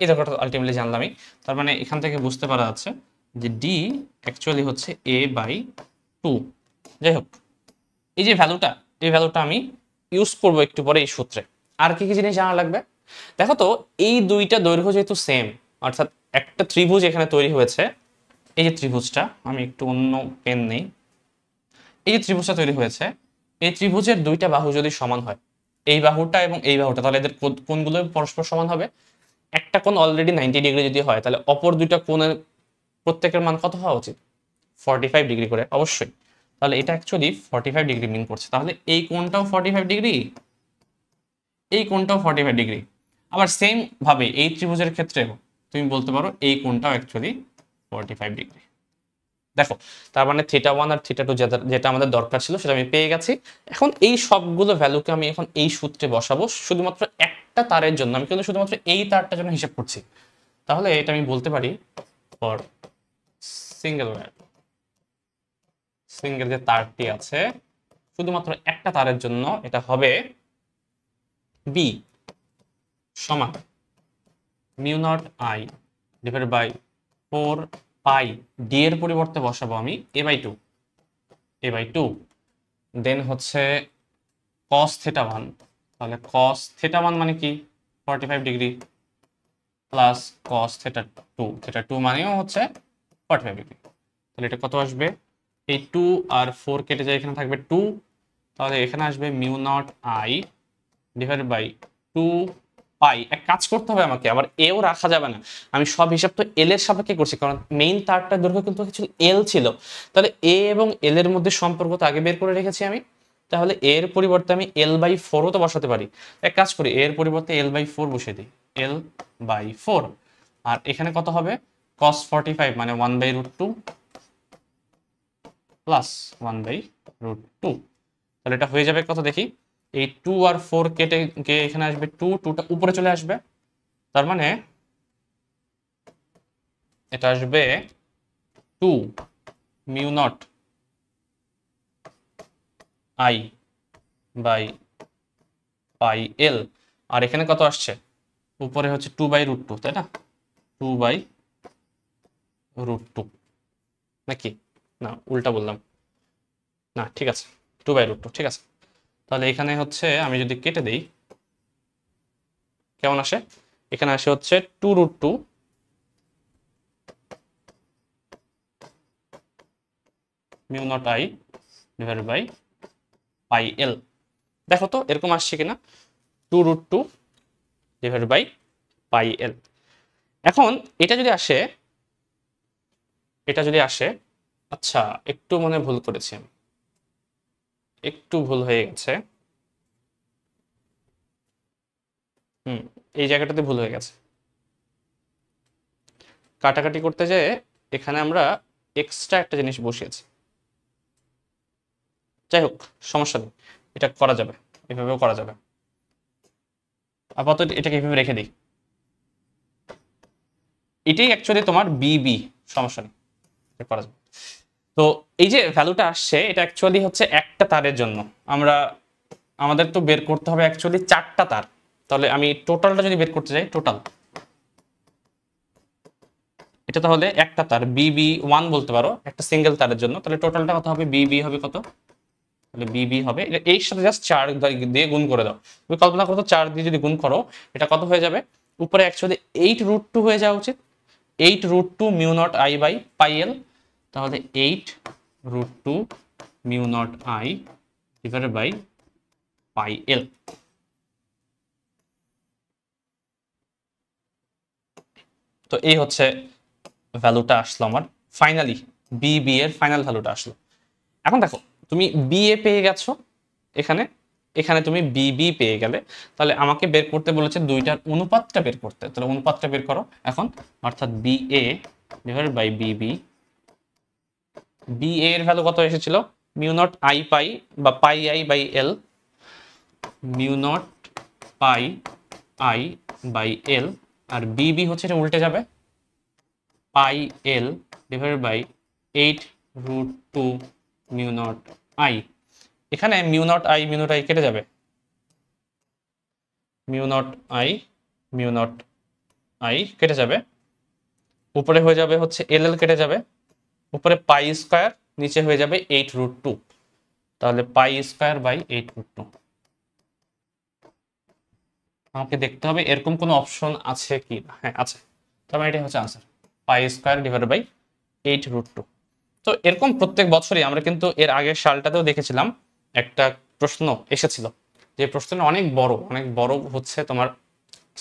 এই দৈর্ঘ্যটা আলটিমেটলি জানলামই। তার মানে এখান থেকে বুঝতে পারা যাচ্ছে যে ডি অ্যাকচুয়ালি হচ্ছে a/2। যাই হোক, এই যে ভ্যালুটা, এই ভ্যালুটা আমি ইউজ করব একটু পরে এই সূত্রে। আর কি কি জিনিস জানা লাগবে? দেখো তো, এই দুইটা দৈর্ঘ্য যেহেতু সেম, অর্থাৎ একটা ত্রিভুজ এখানে তৈরি হয়েছে, এই যে ত্রিভুজটা, আমি একটু অন্য পেন নেই, এই যে ত্রিভুজটা তৈরি হয়েছে, এই ত্রিভুজের দুইটা বাহু যদি সমান হয়, এই বাহুটা এবং এই বাহুটা, তাহলে এদের কোণগুলো পরস্পর সমান হবে। একটা কোণ অলরেডি 90 ডিগ্রি যদি হয়, তাহলে অপর দুইটা কোণের প্রত্যেকের মান কত হওয়া উচিত? 45 ডিগ্রি করে অবশ্যই। তাহলে এটা অ্যাকচুয়ালি 45 ডিগ্রি মিন করছে, তাহলে এই কোণটাও 45 ডিগ্রি, এই কোণটাও 45 ডিগ্রি। আবার সেম ভাবে এই ত্রিভুজের ক্ষেত্রেও তুমি বলতে পারো এই কোণটাও অ্যাকচুয়ালি 45 ডিগ্রি। দেখো, তার মানে থিটা 1 আর থিটা 2 যেটা আমাদের দরকার ছিল সেটা আমি পেয়ে গেছি। এখন এই সবগুলো ভ্যালুকে আমি এখন এই সূত্রে বসাবো শুধুমাত্র একটা তারের জন্য, আমি কিন্তু শুধুমাত্র এই তারটার জন্য হিসাব করছি। তাহলে এটা আমি বলতে পারি ফর সিঙ্গেল ওয়্যার, সিঙ্গেল যে তারটি আছে শুধুমাত্র একটা তারের জন্য, এটা হবে বি সমান mu naught I divided by 4 pi, D এর পরিবর্তে বসাবো আমি a/2, দেন হচ্ছে cos θ1, তাহলে cos θ1 মানে কি 45 ডিগ্রি, প্লাস cos θ2 মানেও হচ্ছে 45 ডিগ্রি। তাহলে এটা কত আসবে? এই 2 আর 4 কেটে যায়, এখানে থাকবে 2, তাহলে এখানে আসবে mu naught I divided by 2 pi. এক কাজ করতে হবে আমাকে, আবার এও রাখা যাবে না, আমি সব হিসাব তো এল এর সাপেক্ষে করছি, কারণ মেইন তারটার দৈর্ঘ্য কিন্তু কিছু এল ছিল। তাহলে এ এবং এল এর মধ্যে সম্পর্ক তো আগে বের করে রেখেছি আমি, তাহলে এর পরিবর্তে আমি L/4ও তো বসাতে পারি। এক কাজ করি, এর পরিবর্তে L/4 বসিয়ে দিই, L/4। আর এখানে কত হবে, cos 45 মানে 1/√2 প্লাস 1/√2। তাহলে এটা হয়ে যাবে কত দেখি, এই 2 আর 4 কেটে গিয়ে এখানে আসবে 2, 2টা উপরে চলে আসবে, তার মানে এটা আসবে 2 mu naught I by pi L. আর এখানে কত আসছে, উপরে হচ্ছে 2/√2, তাই না, 2/√2 নাকি, না উল্টা বললাম, না ঠিক আছে 2/√2 ঠিক আছে। তাহলে এখানে হচ্ছে আমি যদি কেটে দেই কেমন আসে, এখানে আসে হচ্ছে 2√2 mu naught I divided by pi L. দেখো তো এরকম আসছে কিনা, 2√2 ডিভাইডেড বাই পাই এল। এখন এটা যদি আসে, এটা যদি আসে, আচ্ছা একটু মনে ভুল করেছি আমি, একটু ভুল হয়ে গেছে, এই জায়গাটাতে ভুল হয়ে গেছে, কাটাকাটি করতে যেয়ে এখানে আমরা এক্সট্রা একটা জিনিস বসিয়েছি। যাই হোক সমস্যা নেই, এটা করা যাবে, এভাবেও করা যাবে। আপাতত এটাকে এভাবে রেখে দিই, এটাই অ্যাকচুয়ালি তোমার বিবি, সমস্যা নেই, এটা করা যাবে। তো এই যে ভ্যালুটা আসছে, এটা অ্যাকচুয়ালি হচ্ছে একটা তারের জন্য, আমরা আমাদের তো বের করতে হবে অ্যাকচুয়ালি 4টা তার। তাহলে আমি টোটালটা যদি বের করতে যাই, টোটাল এটা তাহলে একটা তার BB1 বলতে পারো, একটা সিঙ্গেল তারের জন্য। তাহলে টোটালটা কত হবে, BB হবে কত, তাহলে BB হবে এর সাথে জাস্ট 4 দিয়ে গুণ করে দাও। তুমি কল্পনা করো 4 দিয়ে যদি গুণ করো এটা কত হয়ে যাবে, উপরে অ্যাকচুয়ালি 8√2 হয়ে যাওয়া উচিত, 8√2 mu naught I by pi L. তাহলে 8√2 mu naught I divided by pi L. তো এই হচ্ছে ভ্যালুটা আসলো আমার ফাইনালি, বিবি এর ফাইনাল ভ্যালুটা আসলো। এখন দেখো তুমি বিএ পেয়ে গেছো, এখানে এখানে তুমি বিবি পেয়ে গেলে, তাহলে আমাকে বের করতে বলেছে দুইটার অনুপাতটা বের করতে, তাহলে অনুপাতটা বের করো এখন, অর্থাৎ BA divided by BB. BA এর ভ্যালু কত এসেছিল, মিউ নট আই পাই বা pi I by L, mu naught pi I by L. আর বিবি হচ্ছে এটা উল্টে যাবে, pi L divided by 8√2 mu naught I. এখানে মিউ নট আই কেটে যাবে, মিউ নট আই কেটে যাবে, উপরে হয়ে যাবে হচ্ছে এল কেটে যাবে, উপরে পাই স্কয়ার, নিচে হয়ে যাবে 8√2। তাহলে পাই স্কয়ার বাই 8√2। আমাকে দেখতে হবে এরকম কোনো অপশন আছে কি না, হ্যাঁ আছে, তাহলে এটাই হচ্ছে answer, pi square divided by 8√2। তো এরকম প্রত্যেক বছরই আমরা কিন্তু এর আগের সালটাতেও দেখেছিলাম একটা প্রশ্ন এসেছিল, যে প্রশ্নটা অনেক বড় হচ্ছে তোমার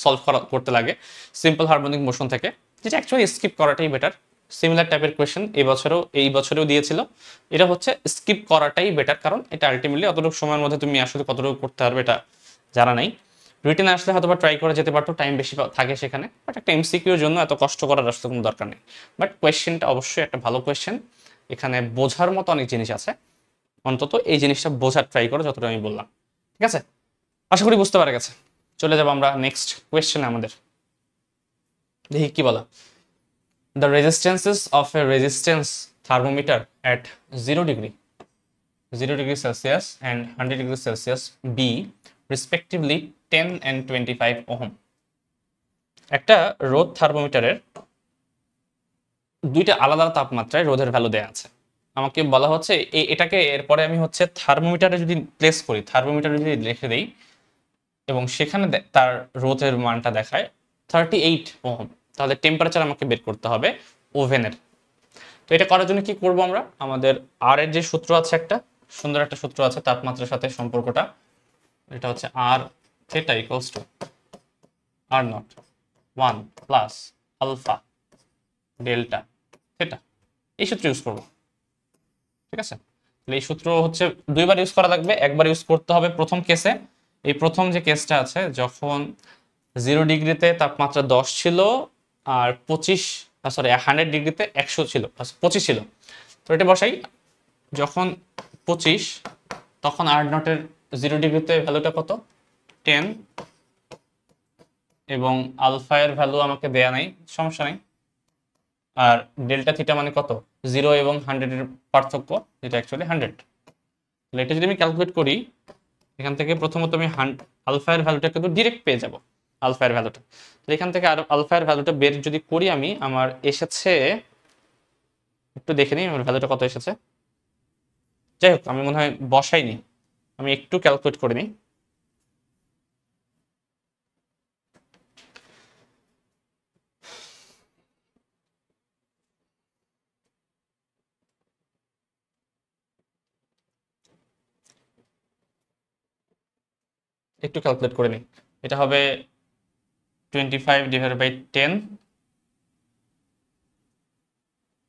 সলভ করতে লাগে সিম্পল হারমোনিক মোশন থেকে, যেটা অ্যাকচুয়ালি স্কিপ করাটাই বেটার। সিমিলার টাইপের কোয়েশ্চেন এই বছরেও দিয়েছিল, এটা হচ্ছে স্কিপ করাটাই বেটার, কারণ এটা আলটিমেটলি অতটুকু সময়ের মধ্যে তুমি আসলে কতটুকু করতে পারবে এটা জানা নাই। রিটেন আসলে হয়তো বা ট্রাই করে যেতে পারতো, টাইম বেশি থাকে সেখানে, বাট একটা এমসিকিউর জন্য এত কষ্ট করার আসলে কোনো দরকার নেই। বাট কোয়েশ্চেনটা অবশ্যই একটা ভালো কোয়েশ্চেন, এখানে বোঝার মতো অনেক জিনিস আছে, অন্তত এই জিনিসটা বোঝার ট্রাই করো যতটা আমি বললাম, ঠিক আছে, আশা করি বুঝতে পারা গেছে। চলে যাবো আমরা নেক্সট কোয়েশ্চেনে, আমাদের দেখি কি বলা। The resistances of a resistance thermometer at 0 degree Celsius and 100 degree Celsius be respectively 10 and 25 ohm. একটা রোদ থার্মোমিটারের দুইটা আলাদা তাপমাত্রায় রোধের ভ্যালু দেয়া আছে, আমাকে বলা হচ্ছে এটাকে এরপরে আমি হচ্ছে থার্মোমিটারে যদি প্লেস করি, থার্মোমিটারে যদি রেখে দেই এবং সেখানে তার রোধের মানটা দেখায় 38 ওহম, তাহলে টেম্পারেচার আমাকে বের করতে হবে ওভেনের। তো এটা করার জন্য কি করব আমরা, আমাদের আর এর যে সূত্র আছে, একটা সুন্দর একটা সূত্র আছে তাপমাত্রার সাথে সম্পর্কটা, এটা হচ্ছে R theta equals to R naught 1 plus alpha delta theta, এই সূত্র ইউজ করবো। ঠিক আছে, তাহলে এই সূত্র হচ্ছে দুইবার ইউজ করা লাগবে। একবার ইউজ করতে হবে প্রথম কেসে, এই প্রথম যে কেসটা আছে যখন 0 ডিগ্রিতে তাপমাত্রা 10 ছিল আর 100 ডিগ্রিতে 100 ছিল, 25 ছিল। তো এটা বসাই, যখন 25 তখন আর নটের 0 ডিগ্রিতে ভ্যালুটা কত 10, এবং আলফা এর ভ্যালু আমাকে দেয়া নাই, সমস্যা নাই। আর ডেল্টা থিটা মানে কত 0 এবং 100 এর পার্থক্য, যেটা অ্যাকচুয়ালি 100। তাহলে এটা যদি আমি ক্যালকুলেট করি, এখান থেকে প্রথমত আমি আলফা এর ভ্যালুটা কিন্তু ডিরেক্ট পেয়ে যাব, আলফা এর ভ্যালুটা। তো এখান থেকে আর আলফা এর ভ্যালুটা বের যদি করি আমি, আমার এসেছে, একটু দেখে নিই আমার ভ্যালুটা কত এসেছে। যাই হোক, আমি মনে হয় বসাইনি, আমি একটু ক্যালকুলেট করে নিই। একটু ক্যালকুলেট করে নিই, এটা হবে 25/10,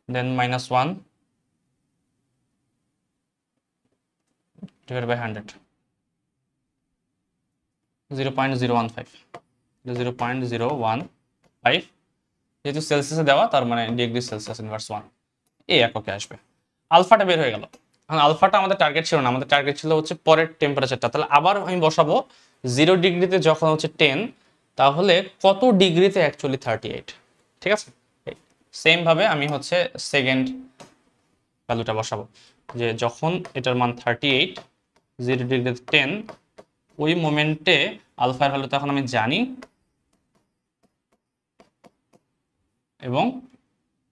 দেন -1 divided by 100, 0.015, 0.015, যেহেতু সেলসিয়াসে দেওয়া তার মানে ডিগ্রি সেলসিয়াস ইনভার্স 1, এই এককে আসবে। আলফাটা বের হয়ে গেল। এখন আলফাটা আমাদের টার্গেট ছিল না, আমাদের টার্গেট ছিল হচ্ছে পরের টেম্পারেচারটা। তাহলে আবার আমি বসাবো 0 ডিগ্রিতে যখন হচ্ছে 10, তাহলে কত ডিগ্রিতে অ্যাকচুয়ালি 38। ঠিক আছে, সেম ভাবে আমি হচ্ছে সেকেন্ড ভ্যালুটা বসাবো, যে যখন এটার মান 38, 0 ডিগ্রিতে 10, ওই মোমেন্টে আলফার ভ্যালু তখন আমি জানি, এবং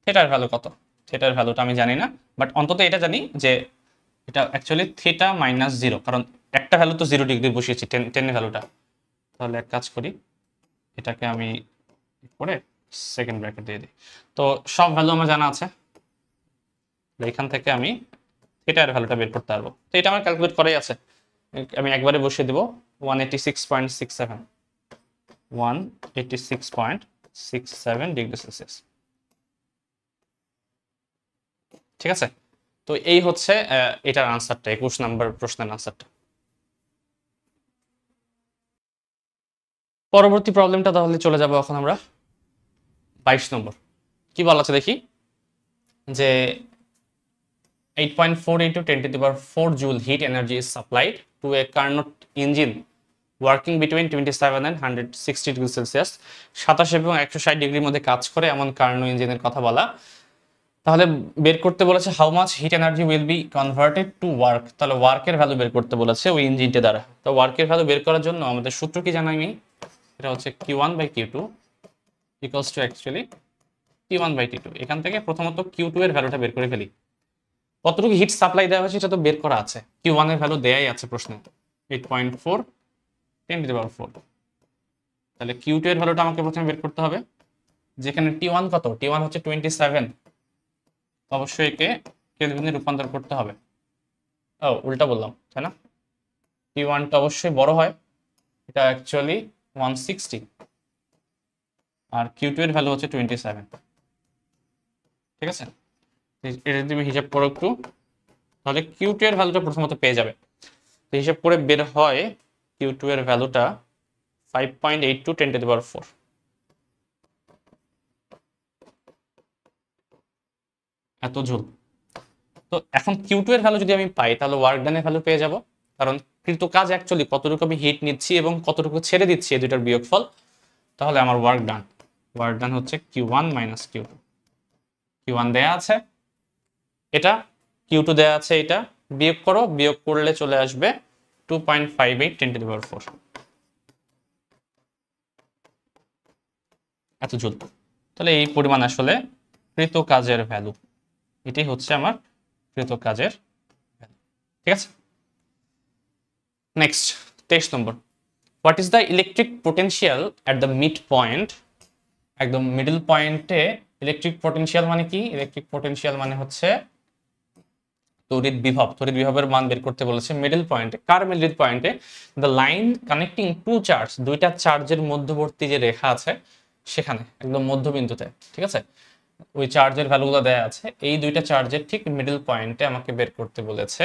থিটার ভ্যালু কত, থিটার ভ্যালুটা আমি জানি না, বাট অন্তত এটা জানি যে এটা অ্যাকচুয়ালি থিটা -0, কারণ একটা ভ্যালু তো 0 ডিগ্রি বসিয়েছি, 10 এর ভ্যালুটা। তাহলে এক কাজ করি, এটাকে আমি করে সেকেন্ড ব্র্যাকেট দিয়ে দিই। তো সব ভ্যালু আমার জানা আছে, এখান থেকে আমি থিটার ভ্যালুটা বের করতে পারবো। তো এটা আমার ক্যালকুলেট করাই আছে, আমি একবারে বসিয়ে দিব 186.67, 186.67 ডিগ্রি সেলসিয়াস। ঠিক আছে, তো এই হচ্ছে এটার আনসারটা, 21 নম্বর প্রশ্নের আনসারটা। পরবর্তী প্রবলেমটা তাহলে চলে যাব এখন আমরা 22 নম্বর। কি বলা আছে দেখি, যে 8.4 × 10⁴ joule heat energy is supplied to a Carnot engine working between 27 and 160 degree Celsius, 27 এবং 160 ডিগ্রির মধ্যে কাজ করে এমন কার্নো ইঞ্জিনের কথা বলা। তাহলে বের করতে বলেছে how much hit energy will be converted to work, তাহলে ওয়ার্কের ভ্যালু বের করতে বলেছে ওই ইঞ্জিনটা দ্বারা। তো ওয়ার্কের ভ্যালু বের করার জন্য আমাদের সূত্র কি জানাই আমি, এটা হচ্ছে Q1/Q2 equals to actually T1/T2। এখান থেকে প্রথমত Q2 এর ভ্যালুটা বের করে ফেলি, কতটুকু হিট সাপ্লাই দেওয়া হয়েছে এটা তো বের করা আছে, Q1 এর ভ্যালু দেয়াই আছে প্রশ্নে 8.4 10⁴। তাহলে Q2 এর ভ্যালুটা আমাকে প্রথমে বের করতে হবে, যেখানে T1 কত, T1 হচ্ছে 27, অবশ্যই একে কেলভিনে রূপান্তর করতে হবে। ও উল্টা বললাম তাই না, T1টা অবশ্যই বড় হয়, এটা অ্যাকচুয়ালি 160, আর Q2 এর ভ্যালু হচ্ছে 27। ঠিক আছে, এটা তুমি হিসাব করো একটু, তাহলে Q2 এর ভ্যালুটা প্রথমত পেয়ে যাবে। তো হিসাব করে বের হয় Q2 এর ভ্যালুটা 5.82 10⁴, এত জুল। তো এখন Q2 এর ভ্যালু যদি আমি পাই, তাহলে ওয়ার্ক ডানের ভ্যালু পেয়ে যাব, কারণ কৃত কাজ অ্যাকচুয়ালি কতটুকু আমি হিট নিচ্ছি এবং কতটুকু ছেড়ে দিচ্ছি এই দুইটার বিয়োগফল। তাহলে আমার ওয়ার্ক ডান হচ্ছে Q1 - Q2। Q1 দেয়া আছে, এটা Q2 দেয়া আছে, এটা বিয়োগ করো, বিয়োগ করলে চলে আসবে 2.58 10⁴, এত জুল। তাহলে এই পরিমাণ আসলে কৃত কাজের ভ্যালু, এটাই হচ্ছে আমার কৃত কাজের ভ্যালু। ঠিক আছে, next 23 number, what is the electric potential at the mid point, একদম মিডল পয়েন্টে ইলেকট্রিক পোটেনশিয়াল মানে কি, ইলেকট্রিক পোটেনশিয়াল মানে হচ্ছে তড়িৎ বিভবের মান বের করতে বলেছে মিডল পয়েন্টে। কার মিডল পয়েন্টে? The line connecting two charge, দুইটা চার্জের মধ্যবর্তী যে রেখা আছে সেখানে একদম মধ্যবিন্দুতে, ঠিক আছে? ওই চার্জের ভ্যালুগুলো দেয়া আছে, এই দুইটা চার্জের ঠিক মিডল পয়েন্টে আমাকে বের করতে বলেছে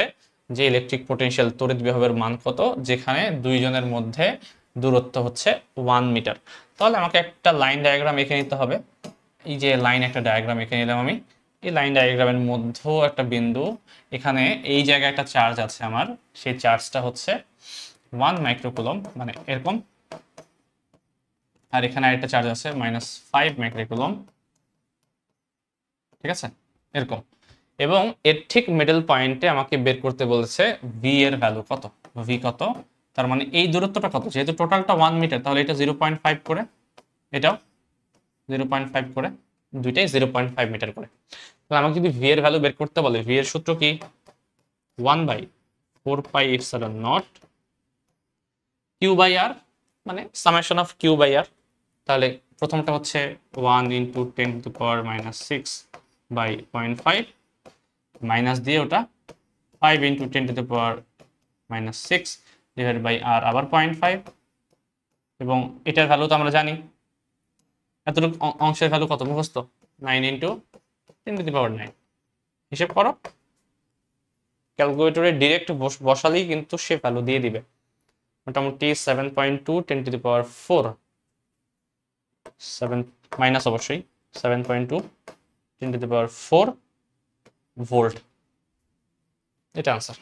যে ইলেকট্রিক পোটেনশিয়াল, তড়িৎ বিভবের মান কত, যেখানে দুইজনের মধ্যে দূরত্ব হচ্ছে 1 মিটার। তাহলে আমাকে একটা লাইন ডায়াগ্রাম এঁকে নিতে হবে। এই যে লাইন একটা ডায়াগ্রাম এঁকে নিলাম আমি। এই লাইন ডায়াগ্রামের মধ্যেও একটা বিন্দু, এখানে এই জায়গায় একটা চার্জ আছে আমার, সেই চার্জটা হচ্ছে 1 মাইক্রোকুলম, মানে এরকম। আর এখানে আরেকটা চার্জ আছে -5 মাইক্রোকুলম, ঠিক আছে, এরকম। এবং এর ঠিক মিডল পয়েন্টে আমাকে বের করতে বলেছে ভি এর ভ্যালু কত, ভি কত, তার মানে এই দূরত্বটা কত, যেহেতু টোটালটা 1 মিটার তাহলে এটা 0.5 করে, এটাও 0.5 করে, দুইটাই 0.5 মিটার করে। তাহলে আমাকে যদি ভি এর ভ্যালু বের করতে বলে, ভি এর সূত্র কি? 1/4πε0 কিউ বাই আর, মানে সামেশন অফ কিউ বাই আর। তাহলে প্রথমটা হচ্ছে 1 × 10⁻⁶/0.5 মাইনাস দিয়ে ওটা 5 × 10⁻⁶ ডিভাইডেড বাই আর, আবার 0.5, এবং এটার ভ্যালু তো আমরা জানি, এতটুকু অংশের ভ্যালু কত মুখস্থ? 9 × 10⁹। হিসেব করো, ক্যালকুলেটরে ডিরেক্ট বসালেই কিন্তু সে ভ্যালু দিয়ে দিবে। মোটামুটি 7.2 10⁴, 7 মাইনাস অবশ্যই 7.2 10⁴ ভোল্ট, এটা আনসার।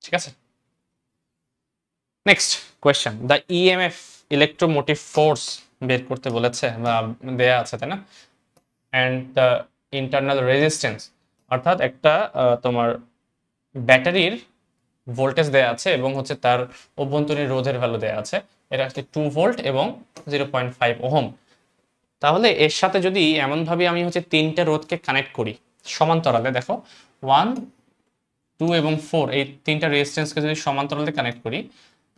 ঠিক আছে, next question. The EMF electromotive force বের করতে বলেছে বা দেয়া আছে, তাই না? অ্যান্ড দ্য ইন্টারনাল রেজিস্ট্যান্স, অর্থাৎ একটা তোমার ব্যাটারির ভোল্টেজ দেয়া আছে এবং হচ্ছে তার অভ্যন্তরীণ রোধের ভ্যালু দেয়া আছে, এটা হচ্ছে 2 ভোল্ট এবং 0.5 ওহম। তাহলে এর সাথে যদি এমনভাবে আমি হচ্ছে তিনটা রোধকে কানেক্ট করি সমান্তরালে, দেখো 1, 2 এবং 4, এই তিনটা রেজিস্ট্যান্সকে যদি সমান্তরালে কানেক্ট করি,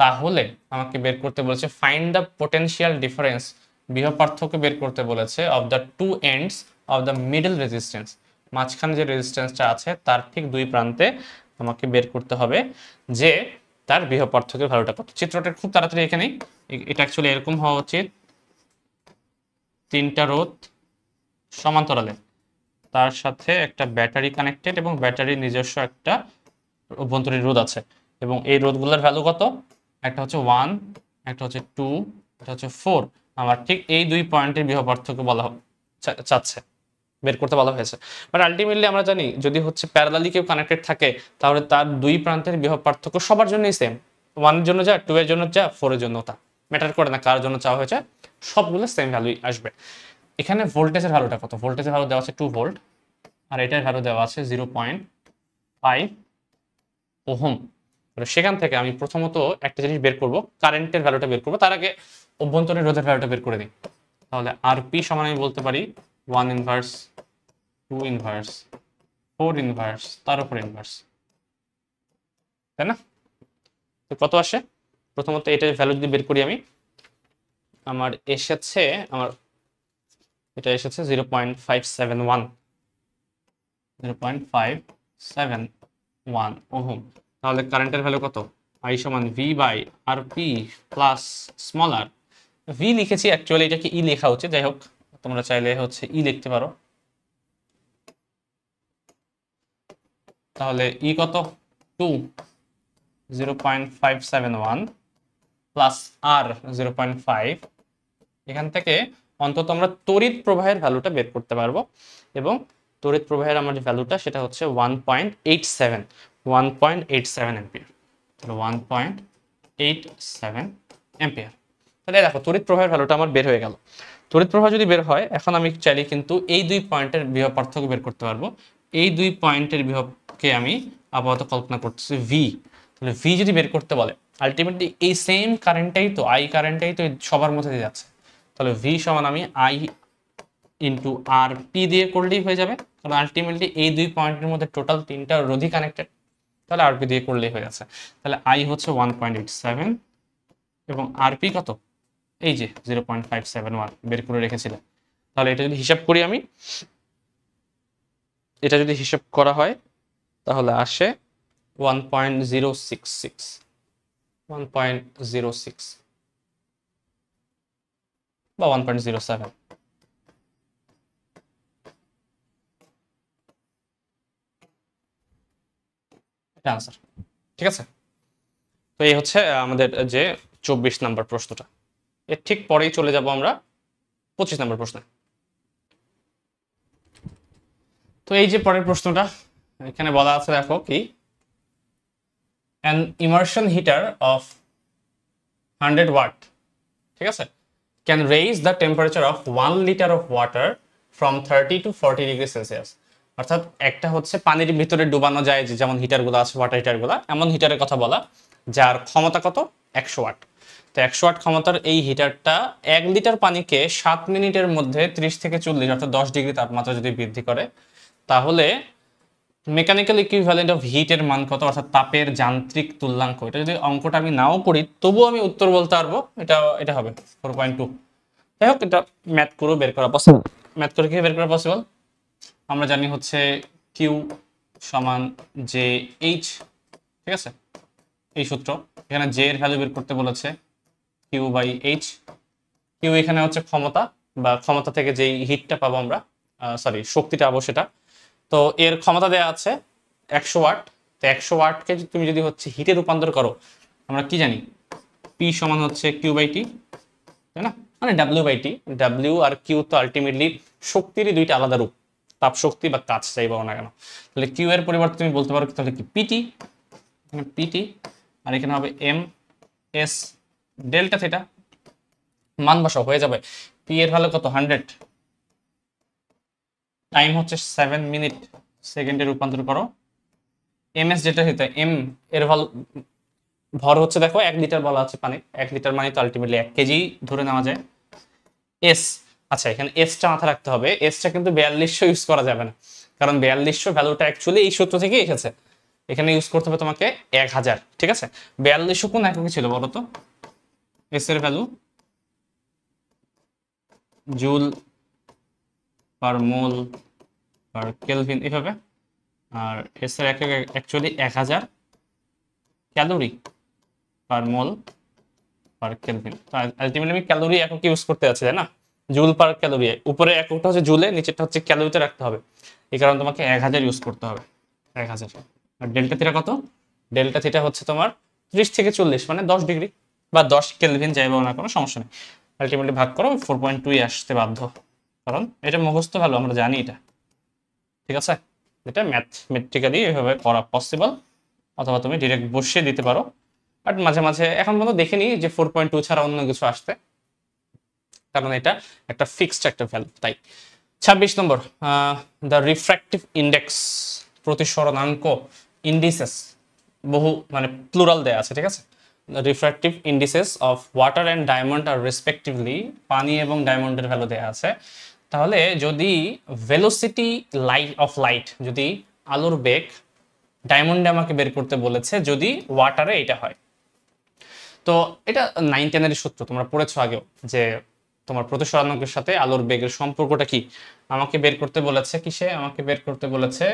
তাহলে আমাকে বের করতে বলেছে ফাইন্ড দ্য পোটেনশিয়াল ডিফারেন্স, বিভব পার্থক্য বের করতে বলেছে of the two ends of the middle resistance, মাঝখানে যে রেজিস্ট্যান্সটা আছে তার ঠিক দুই প্রান্তে আমাকে বের করতে হবে যে তার বিভব পার্থক্যের ভ্যালুটা কত। চিত্রটা খুব তাড়াতাড়ি এখানেই, এটা অ্যাকচুয়ালি এরকম হওয়া উচিত, তিনটা রোধ সমান্তরালে, তার সাথে একটা ব্যাটারি কানেক্টেড এবং ব্যাটারির নিজস্ব একটা অভ্যন্তরীণ রোধ আছে, এবং এই রোধগুলোর ভ্যালু কত? একটা হচ্ছে 1, একটা হচ্ছে 2, একটা হচ্ছে 4। আমার ঠিক এই দুই পয়েন্টের বিভব পার্থক্য বলা চাচ্ছে, বের করতে বলা হয়েছে। বাট আলটিমেটলি আমরা জানি যদি হচ্ছে প্যারালালি কেউ কানেক্টেড থাকে তাহলে তার দুই প্রান্তের বিভব পার্থক্য সবার জন্যই সেম, 1 এর জন্য যা, 2 এর জন্য যা, 4 এর জন্য তা, ম্যাটার করে না কার জন্য চাওয়া হয়েছে, সবগুলো সেম ভ্যালুই আসবে। এখানে ভোল্টেজের ভ্যালুটা কত? ভোল্টেজের ভ্যালু দেওয়া আছে 2 ভোল্ট, আর এটার ভ্যালু দেওয়া আছে 0.5 ওহম। সেখান থেকে আমি প্রথমত একটা জিনিস বের করব, কারেন্টের ভ্যালুটা বের করব, তার আগে অভ্যন্তরীণ রোধের ভ্যালুটা বের করে দিই। তাহলে আরপি সমান আমি বলতে পারি 1 ইনভার্স, 2 ইনভার্স, 4 ইনভার্স, তার উপর ইনভার্স, তাই না? তো কত আসে? প্রথমত এটার ভ্যালু যদি বের করি আমি, আমার এসেছে, এটা এসেছে 0.571, 0.571 ওহম। তাহলে কারেন্টের ভ্যালু কত? I সমান V by RP plus small r। V লিখেছি, অ্যাকচুয়ালি এটাকে ই লেখা উচিত, যাই হোক তোমরা চাইলে হচ্ছে ই লিখতে পারো। তাহলে ই কত? 2, 0.571 প্লাস আর 0.5। এখান থেকে অন্তত আমরা তড়িৎ প্রবাহের ভ্যালুটা বের করতে পারবো, এবং তড়িৎ প্রবাহের আমার যে ভ্যালুটা সেটা হচ্ছে 1.87 অ্যাম্পিয়ার। তাহলে 1.87 অ্যাম্পিয়ার। তাহলে দেখো তড়িৎ প্রবাহের ভ্যালুটা আমার বের হয়ে গেল। তড়িৎ প্রবাহ যদি বের হয়, এখন আমি চাইলে কিন্তু এই দুই পয়েন্টের বিভব পার্থক্য বের করতে পারবো। এই দুই পয়েন্টের বিভবকে আমি আপাতত কল্পনা করতেছি ভি। তাহলে ভি যদি বের করতে বলে, আলটিমেটলি এই সেম কারেন্টটাই তো, আই কারেন্টটাই তো সবার মধ্যে দিয়ে যাচ্ছে। তাহলে ভি সমান আমি আই ইন্টু আর পি দিয়ে করলেই হয়ে যাবে, কারণ আলটিমেটলি এই দুই পয়েন্টের মধ্যে টোটাল তিনটা রোধই কানেক্টেড, তাহলে আরপি দিয়ে করলেই হয়ে যাচ্ছে। তাহলে আই হচ্ছে 1.87 এবং আরপি কত? এই যে 0.571 বের করে রেখেছিলাম। তাহলে এটা যদি হিসাব করি আমি, এটা যদি হিসাব করা হয় তাহলে আসে 1.066 1.06 বা 1.07 এটা আনসার। ঠিক আছে, তো এই হচ্ছে আমাদের যে 24 নম্বর প্রশ্নটা। এর ঠিক পরেই চলে যাব আমরা 25 নম্বর প্রশ্নে। তো এই যে পরের প্রশ্নটা এখানে বলা আছে, দেখো কি, an immersion heater of 100 watt, ঠিক আছে, can raise the temperature of 1 liter of water from 30 to 40 degree Celsius। অর্থাৎ একটা হচ্ছে পানির ভিতরে ডুবানো যায় যে যেমন হিটারগুলো আছে, ওয়াটার হিটারগুলো, এমন হিটারের কথা বলা যার ক্ষমতা কত, 100 ওয়াট। তো 100 ওয়াট ক্ষমতার এই হিটারটা 1 লিটার পানিকে 7 মিনিটের মধ্যে 30 থেকে 40 অর্থাৎ 10 ডিগ্রি তাপমাত্রা যদি বৃদ্ধি করে, তাহলে মেকানিক্যাল ইকুইভ্যালেন্ট অফ হিটের মান কত, অর্থাৎ তাপের যান্ত্রিক তুল্যাঙ্ক। এটা যদি অঙ্কটা আমি নাও করি তবুও আমি উত্তর বলতে পারবো, এটা হবে 4.2। যাই হোক, এটা ম্যাথ করে বের করা পসিবল। ম্যাথ করে কি বের করা পসিবল, আমরা জানি হচ্ছে কিউ সমান জে এইচ, ঠিক আছে, এই সূত্র। এখানে জে এর ভ্যালু বের করতে বলেছে কিউ বাই এইচ। কিউ এখানে হচ্ছে ক্ষমতা, বা ক্ষমতা থেকে যেই হিটটা পাবো আমরা, সরি শক্তিটা পাবো সেটা। তো এর ক্ষমতা দেওয়া আছে 100 ওয়াট। তো 100 ওয়াটকে তুমি যদি হচ্ছে হিটে রূপান্তর করো, আমরা কি জানি পি সমান হচ্ছে কিউ বাই টি, তাই না, মানে ডাব্লিউ বাই টি। ডাব্লিউ আর কিউ তো আলটিমেটলি শক্তিরই দুইটা আলাদা রূপ, তাপ শক্তি বা কাজ যাই বলো না কেন। তাহলে কিউ এর পরিবর্তে তুমি বলতে পারো তাহলে কি পিটি, পিটি, আর এখানে হবে এম এস ডেল্টা থিটা। মান বসাও, হয়ে যাবে পি এর ভ্যালু কত 100, টাইম হচ্ছে 7 মিনিট, সেকেন্ডে রূপান্তর করো। এম এস যেটা হইতে এম এর ভ্যালু, ভর হচ্ছে দেখো 1 লিটার বলা আছে পানি, 1 লিটার মানে তো আলটিমেটলি 1 কেজি ধরে নেওয়া যায়। এস, আচ্ছা এখানে এসটা মাথায় রাখতে হবে, এসটা কিন্তু 4200 ইউজ করা যাবে না, কারণ 4200 ভ্যালুটা অ্যাকচুয়ালি এই সূত্র থেকে এসেছে। এখানে ইউজ করতে হবে তোমাকে 1000, ঠিক আছে। 4200 কোন এককে ছিল বলো তো, এস এর ভ্যালু জুল পার মোল পার কেলভিন এভাবে, আর এস এর একক অ্যাকচুয়ালি 1000 ক্যালোরি পার মোল পার কেলভিন। তো আলটিমেটলি আমি ক্যালোরি একক ইউজ করতে যাচ্ছি, তাই না, জুল পার ক্যালোরি। উপরে এককটা হচ্ছে জুলে, নিচেরটা হচ্ছে ক্যালোরিতে রাখতে হবে, এই কারণে তোমাকে 1000 ইউজ করতে হবে, 1000। আর ডেল্টা থিটা কত, ডেল্টা থিটা হচ্ছে তোমার 30 থেকে 40 মানে 10 ডিগ্রি বা 10 কেলভিন, যাই বলো না কোনো সমস্যা নেই। আলটিমেটলি ভাগ করো 4.2 আসতে বাধ্য, কারণ এটা মুখস্থ ভালো, আমরা জানি এটা, ঠিক আছে। এটা ম্যাথমেটিক্যালি এভাবে করা পসিবল, অথবা তুমি ডিরেক্ট বসিয়ে দিতে পারো। বাট মাঝে মাঝে এখন পর্যন্ত দেখিনি যে 4.2 ছাড়া অন্য কিছু আসতে, কারণ এটা একটা ফিক্সড একটা ভ্যালু। তাই 26 নম্বর, দ্য রিফ্র্যাক্টিভ ইন্ডেক্স, প্রতিসরণাঙ্ক, ইন্ডিসেস, বহু মানে প্লুরাল দেয়া আছে, ঠিক আছে। Refractive indices of water and diamond are respectively, পানি এবং ডায়মন্ডের ভ্যালু দেয়া আছে। তাহলে যদি ভেলোসিটি অফ লাইট, যদি আলোর বেগ ডায়মন্ডে আমাকে বের করতে বলেছে, যদি ওয়াটারে এটা হয়, তো এটা 9-10 এর সূত্র তোমরা পড়েছো আগেও, যে তোমার প্রতিসরণাঙ্কের সাথে আলোর বেগের সম্পর্কটা কি। আমাকে বের করতে বলেছে কিসে, আমাকে বের করতে বলেছে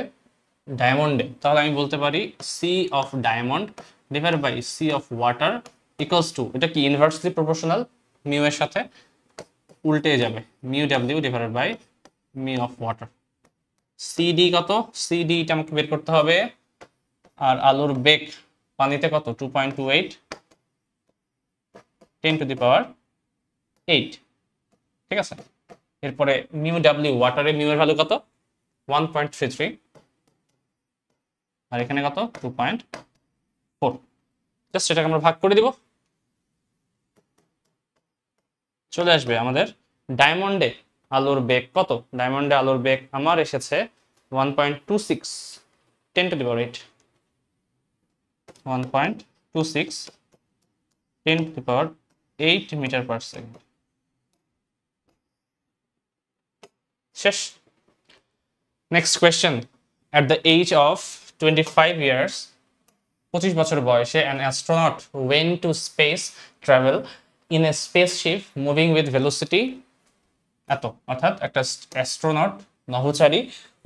ডায়মন্ডে। তাহলে আমি বলতে পারি C of diamond divide by C of water equals to, এটা কি ইনভার্সলি প্রপোর্শনাল, মিউ এর সাথে উল্টে যাবে, mu W divided by mu of water. CD কত, সিডি এটা আমাকে বের করতে হবে, আর আলোর বেগ পানিতে কত 2.28 10 টু দি পাওয়ার 8, ঠিক আছে। এরপরে মিউ ডাব্লিউ, ওয়াটারে মিউ এর ভ্যালু কত 1.33, আর এখানে কত 2.4। জাস্ট এটাকে আমরা ভাগ করে দিব, চলে আসবে আমাদের ডায়মন্ডে আলোর বেগ কত। ডায়মন্ডে আলোর বেগ আমার এসেছে 1.26 10 to the power 8, 1.26 10 to the power 8 meter per second। শেষ। Next question, at the age of 25 years, 25 বছর বয়সে an astronaut went to space travel in a spaceship moving with velocity এত, অর্থাৎ একটা অ্যাস্ট্রোনট নভোচারী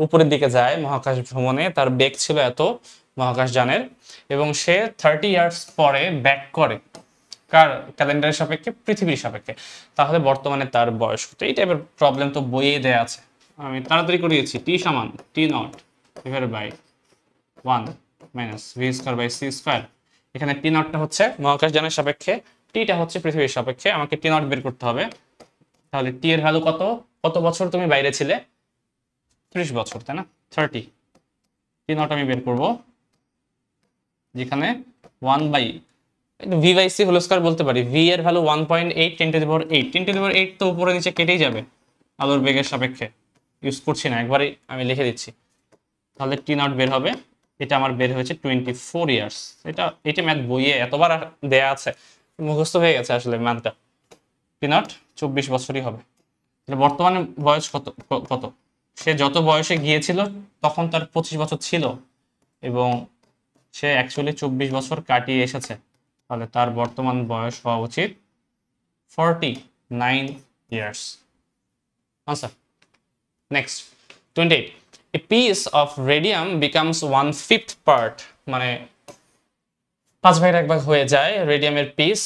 উপরের দিকে যায় মহাকাশ ভ্রমণে, তার বেগ ছিল এত মহাকাশযানের, এবং সে 30 ইয়ার্স পরে ব্যাক করে কার ক্যালেন্ডারের সাপেক্ষে, পৃথিবীর সাপেক্ষে। তাহলে বর্তমানে তার বয়স কত? এই টাইপের প্রবলেম তো বইয়ে দেয়া আছে, আমি তাড়াতাড়ি করিয়েছি। টি সমান T naught divided by 1 minus V square by C square. এখানে টি নটটা হচ্ছে মহাকাশযানের সাপেক্ষে, টিটা হচ্ছে পৃথিবীর সাপেক্ষে, আমাকে টি নট বের করতে হবে। তাহলে টি এর ভ্যালু কত? কত বছর তুমি বাইরে ছিলে? 30 বছর, তাই না? 30। টি নট আমি বের করব, যেখানে 1 by V by C whole square বলতে পারি। ভি এর value 1.8 10 to the power 8। 10 to the power 8 তো উপরে নিচে কেটেই যাবে আলোর বেগের সাপেক্ষে, ইউজ করছি না, একবারই আমি লিখে দিচ্ছি। তাহলে টি নট বের হবে, এটা আমার বের হয়েছে 24 ইয়ার্স। এটা ম্যাথ বইয়ে এতবার দেয়া আছে, মুখস্থ হয়ে গেছে আসলে ম্যাথটা। টি নট 24 বছরই হবে। তাহলে বর্তমানে বয়স কত কত? সে যত বয়সে গিয়েছিল তখন তার 25 বছর ছিল, এবং সে অ্যাকচুয়ালি 24 বছর কাটিয়ে এসেছে। তাহলে তার বর্তমান বয়স হওয়া উচিত 49 years. Answer. Next 28, a piece of radium becomes 1/5 part, মানে 5 ভাগের 1 ভাগ হয়ে যায় রেডিয়ামের পিস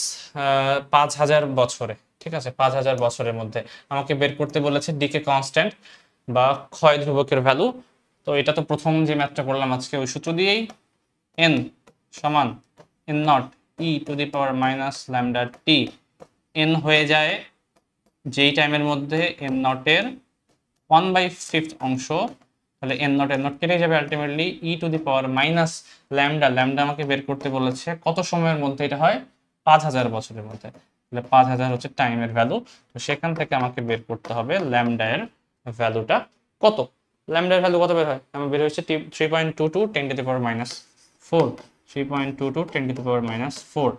5000 বছরে। ঠিক আছে, 5000 বছরের মধ্যে আমাকে বের করতে বলেছে ডিকে কনস্ট্যান্ট বা ক্ষয় ধ্রুবকের ভ্যালু। তো এটা তো প্রথম যে ম্যাথটা করলাম আজকে ওই সূত্র দিয়েই, n সমান n not e to the power minus lambda T. n হয়ে যায় যেই টাইমের মধ্যে n নটের 1/5 অংশ, তাহলে n নট কেটে যাবে ultimately E to the power minus lambda. Lambda আমাকে বের করতে বলেছে কত সময়ের মধ্যে এটা হয়? 5000 বছরের মধ্যে। তাহলে 5000 হচ্ছে টাইমের ভ্যালু। তো সেখান থেকে আমাকে বের করতে হবে ল্যামডা এর ভ্যালুটা কত। ল্যামডার ভ্যালু কত বের হয়? আমার বের হচ্ছে 3.22 10 to the power minus 4। 3.22 10 to the power minus 4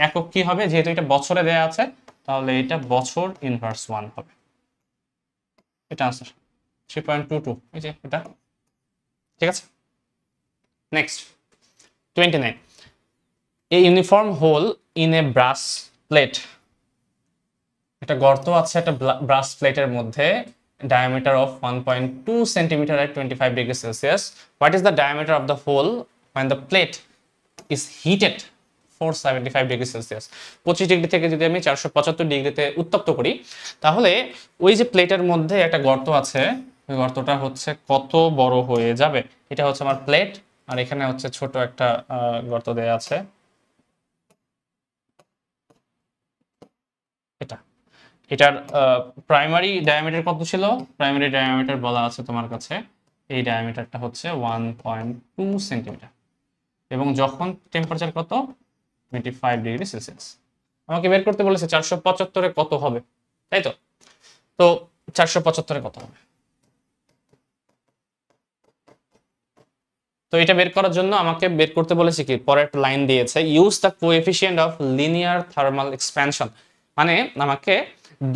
একক কি হবে? যেহেতু এটা বছরে দেয়া আছে, তাহলে এটা বছর ইনভার্স 1 হবে। এটা আনসার 3.22, এই যে এটা। ঠিক আছে, next 29, a uniform hole in a brass plate, একটা গর্ত আছে একটা ব্রাস প্লেটের মধ্যে, diameter of 1.2 centimeter at 25 degrees Celsius. What is the diameter of the hole when the plate is heated 475 degree Celsius? 25 degree থেকে যদি আমি 475 ডিগ্রিতে উত্তপ্ত করি, তাহলে ওই যে প্লেটের মধ্যে একটা গর্ত আছে, ওই গর্তটা হচ্ছে কত বড় হয়ে যাবে? এটা হচ্ছে আমার প্লেট, আর এখানে হচ্ছে ছোট একটা গর্ত দেয়া আছে, এটার প্রাইমারি ডায়ামিটার কত ছিল? প্রাইমারি ডায়ামিটার বলা আছে তোমার কাছে, এই ডায়ামিটারটা হচ্ছে 1.2 সেন্টিমিটার, এবং যখন টেম্পারেচার কত? 25 ডিগ্রি সেলসিয়াস। আমাকে বের করতে বলেছে 475 কত হবে, তাই তো? তো 475 কত হবে? তো এটা বের করার জন্য আমাকে বের করতে বলেছে কি, পরের একটা লাইন দিয়েছে, use the coefficient of linear thermal expansion. মানে আমাকে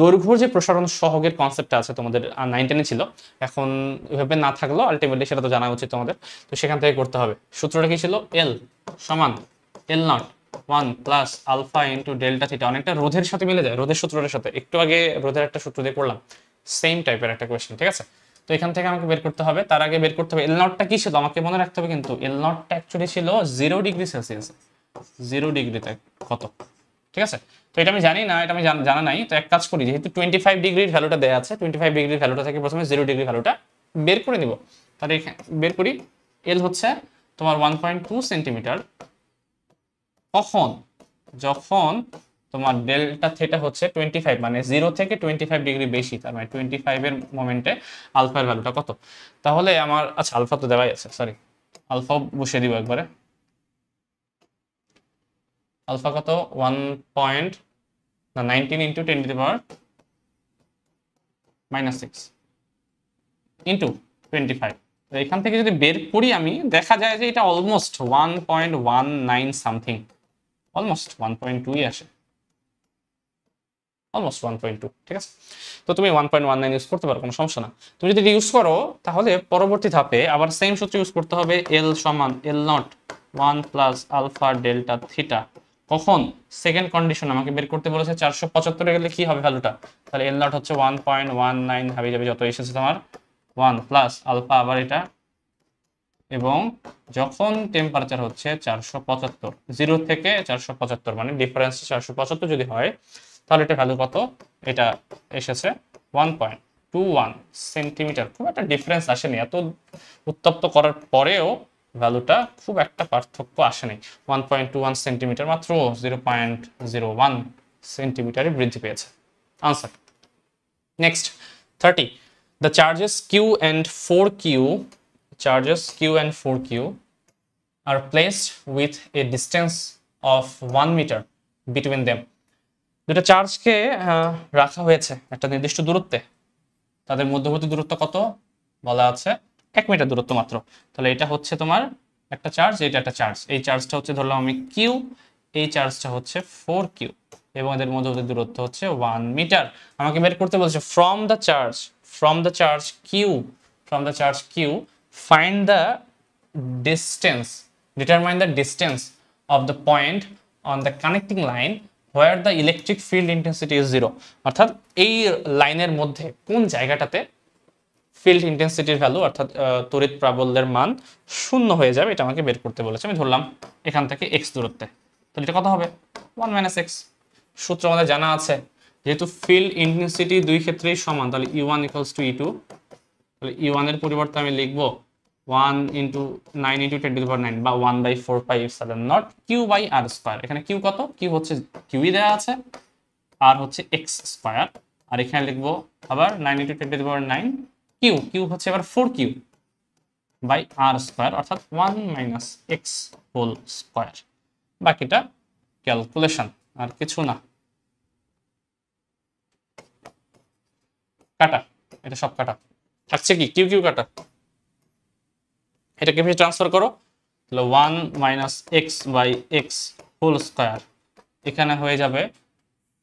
দৈর্ঘ্যের যে প্রসারণ সহগের কনসেপ্টটা আছে তোমাদের 9-10 ছিল, এখন এভাবে না থাকলো, আলটিমেটলি সেটা তো জানা উচিত তোমাদের। তো সেখান থেকে করতে হবে। সূত্রটা কি ছিল? এল সমান L naught 1 plus alpha into delta theta. অনেকটা রোধের সাথে মিলে যায়, রোধের সূত্রের সাথে। একটু আগে রোধের একটা সূত্র দিয়ে করলাম, সেম টাইপের একটা কোয়েশ্চেন। ঠিক আছে, তো এখান থেকে আমাকে বের করতে হবে। তার আগে বের করতে হবে এল নটটা কি ছিল, আমাকে মনে রাখতে হবে কিন্তু এল নটটা অ্যাকচুয়ালি ছিল 0 ডিগ্রি সেলসিয়াস। 0 ডিগ্রিতে কত? ঠিক আছে, তো এটা আমি জানি না, এটা আমি জানা নাই। তো এক কাজ করি, যেহেতু 25 ডিগ্রির ভ্যালুটা দেওয়া আছে, 25 ডিগ্রির ভ্যালুটা থেকে প্রথমে 0 ডিগ্রি ভ্যালুটা বের করে নিব। তাহলে বের করি, এল হচ্ছে তোমার 1.2 সেন্টিমিটার। কখন? যখন তোমার ডেল্টা থিটা হচ্ছে 25, মানে 0 থেকে 25 ডিগ্রি বেশি, তার মানে 25 এর মোমেন্টে আলফার ভ্যালুটা কত? তাহলে আমার, আচ্ছা আলফা তো দেওয়াই আছে, সরি, আলফা বসিয়ে দিব একবারে। আলফা কত? 19 into 10 to the power minus 6 into 25। এখান থেকে যদি বের করি আমি, দেখা যায় যে এটা অলমোস্ট 1.19 সামথিং, অলমোস্ট 1.2ই আসে, অলমোস্ট 1.2। ঠিক আছে, তো তুমি 1.19 ইউজ করতে পারো, কোনো সমস্যা না। তুমি যদি ইউজ করো, তাহলে পরবর্তী ধাপে আবার সেম সূত্র ইউজ করতে হবে, এল সমান L naught 1 plus alpha delta theta. কখন? সেকেন্ড কন্ডিশন আমাকে বের করতে বলেছে 475 গেলে কি হবে ভ্যালুটা, তাহলে এল নট হচ্ছে 1.19 হাবি যাবে যত এসেছে তোমার 1 প্লাস আলফা আবার এটা, এবং যখন টেম্পারেচার হচ্ছে 475, 0 থেকে 475 মানে ডিফারেন্স 475 যদি হয়, তাহলে এটা ভ্যালু কত? এটা এসেছে 1.21 সেন্টিমিটার। খুব একটা ডিফারেন্স আসেনি, এত উত্তপ্ত করার পরেও ভ্যালুটা খুব একটা পার্থক্য আসেনি। 1.21 সেন্টিমিটার, মাত্র 0.01 সেন্টিমিটারে বৃদ্ধি পেয়েছে। Answer. Next 30, the charges q and 4q are placed with a distance of 1 meter between them. দুটো চার্জকে রাখা হয়েছে একটা নির্দিষ্ট দূরত্বে, তাদের মধ্যবর্তী দূরত্ব কত বলা আছে? 1 মিটার দূরত্ব মাত্র। তাহলে এটা হচ্ছে তোমার একটা চার্জ, এটা একটা চার্জ। এই চার্জটা হচ্ছে ধরলাম আমি কিউ, এই চার্জটা হচ্ছে 4q, এবং এদের মধ্যবর্তী দূরত্ব হচ্ছে 1 মিটার। আমাকে বের করতে বলছে from the charge q find the distance, determine the distance of the point on the connecting line where the electric field intensity is 0. অর্থাৎ এই লাইনের মধ্যে কোন জায়গাটাতে ফিল্ড ইন্টেন্সিটির ভ্যালু অর্থাৎ তড়িৎ প্রাবল্যের মান 0 হয়ে যাবে, এটা আমাকে বের করতে বলেছে। আমি ধরলাম এখান থেকে x দূরত্বে, তাহলে এটা কত হবে? 1 - x। সূত্র আমাদের জানা আছে, যেহেতু ফিল্ড ইন্টেন্সিটি দুই ক্ষেত্রেই সমান, তাহলে E1 = E2। তাহলে E1 এর পরিবর্তে আমি লিখব 1 × 9 × 10⁹ বা 1/4πε0 q/r²। এখানে q কত? q হচ্ছে qই দেওয়া আছে, আর হচ্ছে x², আর এখানে লিখবো আবার 9 × 10⁹ q হচ্ছে এবার 4q/r², অর্থাৎ 1 - x²। বাকিটা ক্যালকুলেশন, আর কিছু না। কাটা, এটা সব কাটা থাকছে কি কিউ কাটা, এটাকে ফিরে ট্রান্সফার করো, তাহলে 1 - x/x² এখানে হয়ে যাবে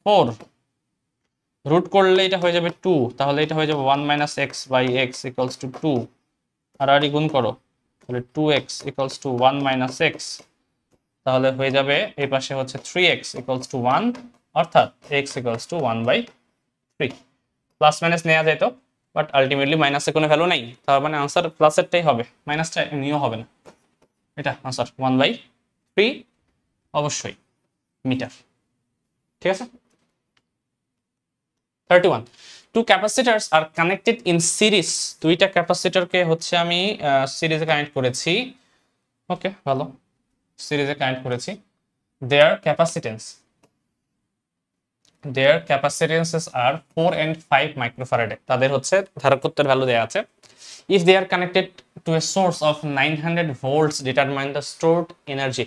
4, রুট করলে এটা হয়ে যাবে 2, তাহলে এটা হয়ে যাবে 1 - x/x = 2, আর গুণ করো, তাহলে 2x = 1 - x, তাহলে হয়ে যাবে এই পাশে হচ্ছে 3x = 1, অর্থাৎ x = 1/3। প্লাস মাইনাস নেওয়া যায় তো, বাট আলটিমেটলি মাইনাসে কোনো ভ্যালু নাই, তার মানে আনসার প্লাসেরটাই হবে, মাইনাসটা এমনিও হবে না। এটা আনসার 1/3 অবশ্যই মিটার। ঠিক আছে। 31, two capacitors are connected in series. দুইটা ক্যাপাসিটরকে হচ্ছে আমি সিরিজে কানেক্ট করেছি। ওকে, ভালো, সিরিজে কানেক্ট করেছি। their capacitances are 4 and 5 microfarad. তাদের হচ্ছে ধারকত্বের ভ্যালু দেওয়া আছে। if they are connected to a source of 900 volts, determine the stored energy.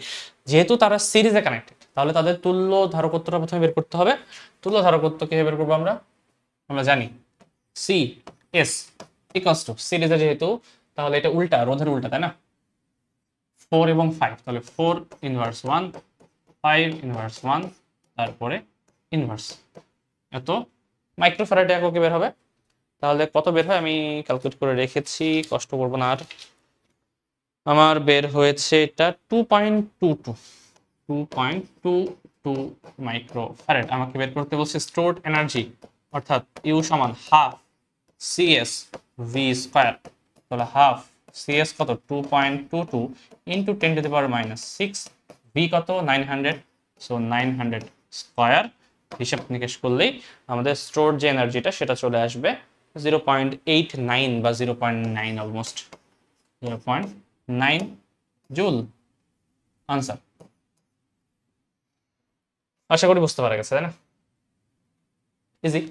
যেহেতু তারা সিরিজে কানেক্টেড, তাহলে তাদের তুল্য ধারকত্বটা প্রথমে বের করতে হবে। তুল্য ধারকত্ব কিভাবে বের করবো আমরা জানি CS = সিরিজে যেহেতু, তাহলে এটা উল্টা, রোধের উল্টা, তাই না? 4 এবং 5, তাহলে 4 ইনভার্স 1, 5 ইনভার্স 1, তারপরে ইনভার্স, এত মাইক্রোফ্যারাডে এককে বের হবে। তাহলে কত বের হয় আমি ক্যালকুলেট করে রেখেছি, কষ্ট করব না আর। আমার বের হয়েছে এটা 2.22 মাইক্রোফ্যারাড। আমাকে বের করতে বলছে স্টোরড এনার্জি, অর্থাৎ ইউ সমান হাফ CS V²। তাহলে হাফ CS কত? 2.22 × 10⁻⁻6, V কত? 900, সো 900 স্কয়ার। হিসাব নিকেশ করলেই আমাদের স্টোরড যে এনার্জিটা সেটা চলে আসবে 0.89 বা 0.9, অলমোস্ট 0.9 জুল। আনসার। আশা করি বুঝতে পারা গেছে, তাই না? Easy.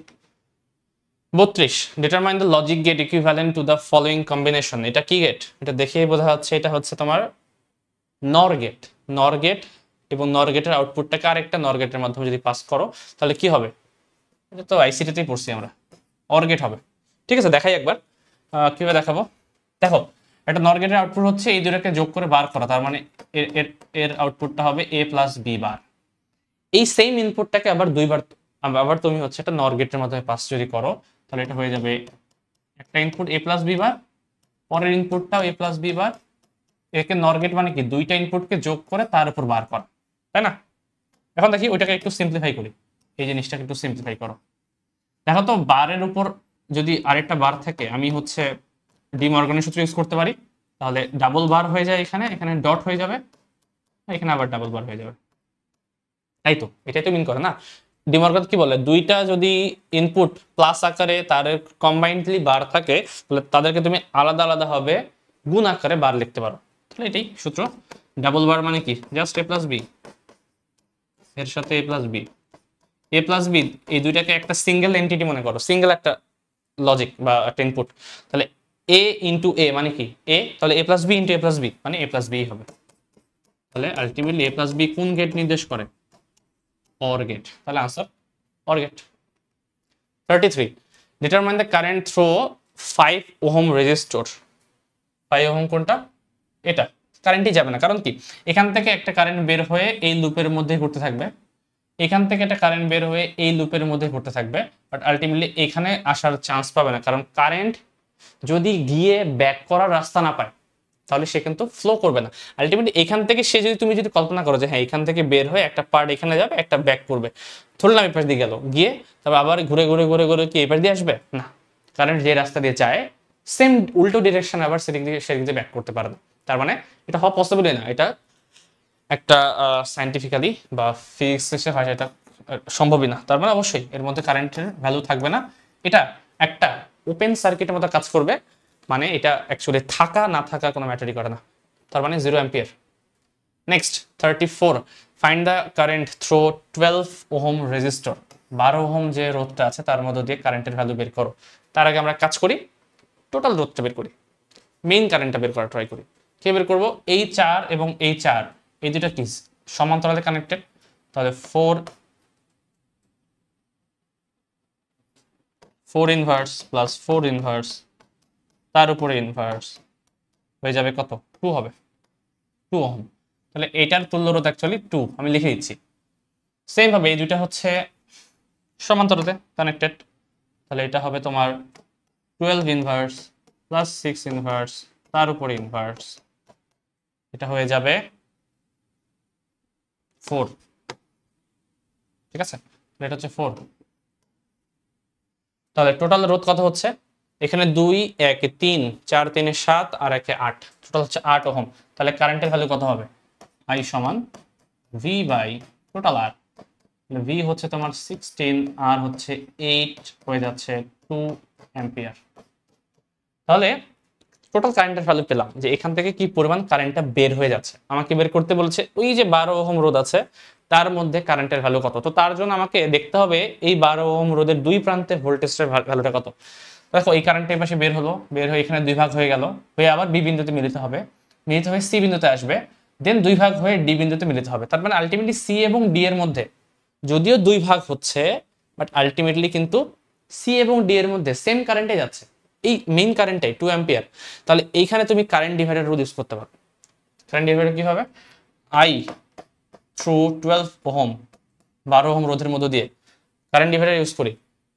32, determine the logic gate equivalent to the following combination. এটা কি গেট? এটা দেখেই বোঝা যাচ্ছে এটা হচ্ছে তোমার নর গেট। নর গেট, এবং নর গেটের আউটপুটটাকে আরেকটা নর গেটের মাধ্যমে যদি পাস করো, তাহলে কি হবে? এটা তো আইসিটিতেই পড়ছি আমরা, অর গেট হবে। ঠিক আছে, দেখাই একবার কিভাবে দেখাবো। দেখো, একটা নর গেটের আউটপুট হচ্ছে এই দুটোকে যোগ করে বার করা, তার মানে এর আউটপুটটা হবে A + B বার। এই সেম ইনপুটটাকে আবার দুইবার, আবার তুমি হচ্ছে একটা নর গেটের মাধ্যমে পাস যদি করো, তাহলে এটা হয়ে যাবে একটা ইনপুট A + B বার, পরের ইনপুটটাও A + B বার। একে নর গেট মানে কি? দুইটা ইনপুটকে যোগ করে তার উপর বার করা, তাই না? এখন দেখি ওইটাকে একটু সিম্পলিফাই করি, এই জিনিসটাকে একটু সিম্পলিফাই করো। দেখো তো, বারের উপর যদি আরেকটা বার থাকে, আমি হচ্ছে ডি মর্গানের সূত্র ইউজ করতে পারি, তাহলে ডাবল বার হয়ে যায়, এখানে এখানে ডট হয়ে যাবে, এখানে আবার ডাবল বার হয়ে যাবে, তাই তো? এটাই তো মিন করে না? ডি মর্গান কি বলে, দুইটা যদি ইনপুট প্লাস আকারে তার কম্বাইন্ডলি বার থাকে, তাহলে তাদেরকে তুমি আলাদা আলাদা হবে গুণ আকারে বার লিখতে পারো। তাহলে এটাই সূত্র। ডাবল বার মানে কি, জাস্ট এ প্লাস বি এর সাথে এ প্লাস বি, এ প্লাস বি এই দুইটাকে একটা সিঙ্গেল এন্টিটি মনে করো, সিঙ্গেল একটা লজিক বা একটা ইনপুট। তাহলে এ ইন্টু এ মানে কি এ, তাহলে A plus B into A plus B মানে এ প্লাস বি হবে। তাহলে আলটিমেটলি এ প্লাস বি কোন গেট নির্দেশ করে, অর গেট। তাহলে answer OR gate. 33, determine the current through 5 ohm resistor. 5 ohm কোনটা, এটা কারেন্টই যাবে না, কারণ কি এখান থেকে একটা কারেন্ট বের হয়ে এই লুপের মধ্যে ঘুরতে থাকবে, এখান থেকে একটা কারেন্ট বের হয়ে এই লুপের মধ্যে ঘুরতে থাকবে, বাট আলটিমেটলি এখানে আসার চান্স পাবে না, কারণ কারেন্ট যদি গিয়ে ব্যাক করার রাস্তা না পায় তাহলে সে কিন্তু ফ্লো করবে না। আলটিমেটলি এখান থেকে সে যদি, তুমি যদি কল্পনা করো যে হ্যাঁ এখান থেকে বের হয়ে একটা পার্ট এখানে যাবে, একটা ব্যাক করবে, ধরলাম এই পাশ দিয়ে গেল, গিয়ে তারপর আবার ঘুরে ঘুরে ঘুরে ঘুরে কি এই পাশ দিয়ে আসবে না, কারেন্ট যে রাস্তা দিয়ে যায় সেম উল্টো ডিরেকশন আবার সেদিক দিয়ে ব্যাক করতে পারে না। তার মানে এটা হওয়া পসিবলই না, এটা একটা সায়েন্টিফিক্যালি বা ফিজিক্সের ভাষায় এটা সম্ভবই না। তার মানে অবশ্যই এর মধ্যে কারেন্টের ভ্যালু থাকবে না, এটা একটা ওপেন সার্কিটের মতো কাজ করবে, মানে এটা অ্যাকচুয়ালি থাকা না থাকা কোনো ম্যাটারই করে না, তার মানে 0 ampere. Next 34, find the current through 12 ohm resistor. 12 ohm যে রোধটা আছে তার মধ্যে দিয়ে কারেন্টের ভ্যালু বের করো। তার আগে আমরা কাজ করি, টোটাল রোধটা বের করি, মেইন কারেন্টটা বের করা ট্রাই করি। কে বের করবো, এই 4 এবং এই 4 এই দুটো কি সমান্তরালে কানেক্টেড, তাহলে 4 ইনভার্স প্লাস 4 ইনভার্স তার উপরে ইনভার্স হয়ে যাবে কত, 2 হবে, 2 ওহম। তাহলে এটার তুল্য রোধ অ্যাকচুয়ালি 2, আমি লিখে দিচ্ছি। সেম ভাবে এই দুইটা হচ্ছে সমান্তরালে কানেক্টেড, তাহলে এটা হবে তোমার 12 ইনভার্স প্লাস 6 ইনভার্স তার উপরে ইনভার্স, এটা হয়ে যাবে 4, ঠিক আছে? এটা হচ্ছে 4। তাহলে টোটাল রোধ কত হচ্ছে, এখানে 2 1 3 4 3 7 আর 1 8, টোটাল হচ্ছে 8 ওহম। তাহলে কারেন্টের ভ্যালু কত হবে, I সমান V by total R। V হচ্ছে তোমার 16 আর হচ্ছে 8 হয়ে যাচ্ছে 2 অ্যাম্পিয়ার। তাহলে টোটাল কারেন্টের ভ্যালু পেলাম যে এখান থেকে কি পরিমাণ কারেন্টটা বের হয়ে যাচ্ছে, আমাকে বের করতে বলেছে ওই যে 12 ওহম রোধ আছে তার মধ্যে কারেন্টের ভ্যালু কত। তো তার জন্য আমাকে দেখতে হবে এই 12 ওহম রোধের দুই প্রান্তের ভোল্টেজের ভ্যালুটা কত। দেখো এই কারেন্ট এই পাশে বের হলো, বের হয়ে এখানে দুই ভাগ হয়ে গেল, হয়ে আবার বি বিন্দুতে মিলিত হবে, মিলিত হয়ে সি বিন্দুতে আসবে, দেন দুই ভাগ হয়ে ডি বিন্দুতে মিলিত হবে। তার মানে আলটিমেটলি সি এবং ডি এর মধ্যে যদিও দুই ভাগ হচ্ছে, বাট আলটিমেটলি কিন্তু সি এবং ডি এর মধ্যে সেম কারেন্টে যাচ্ছে, এই মেইন কারেন্টটাই 2 অ্যাম্পিয়ার। তাহলে এইখানে তুমি কারেন্ট ডিভাইডার রুল ইউজ করতে পারো। কারেন্ট ডিভাইডার কি হবে, আই থ্রু 12 ওহম 12 ওহম রোধের মধ্য দিয়ে কারেন্ট ডিভাইডার ইউজ করি।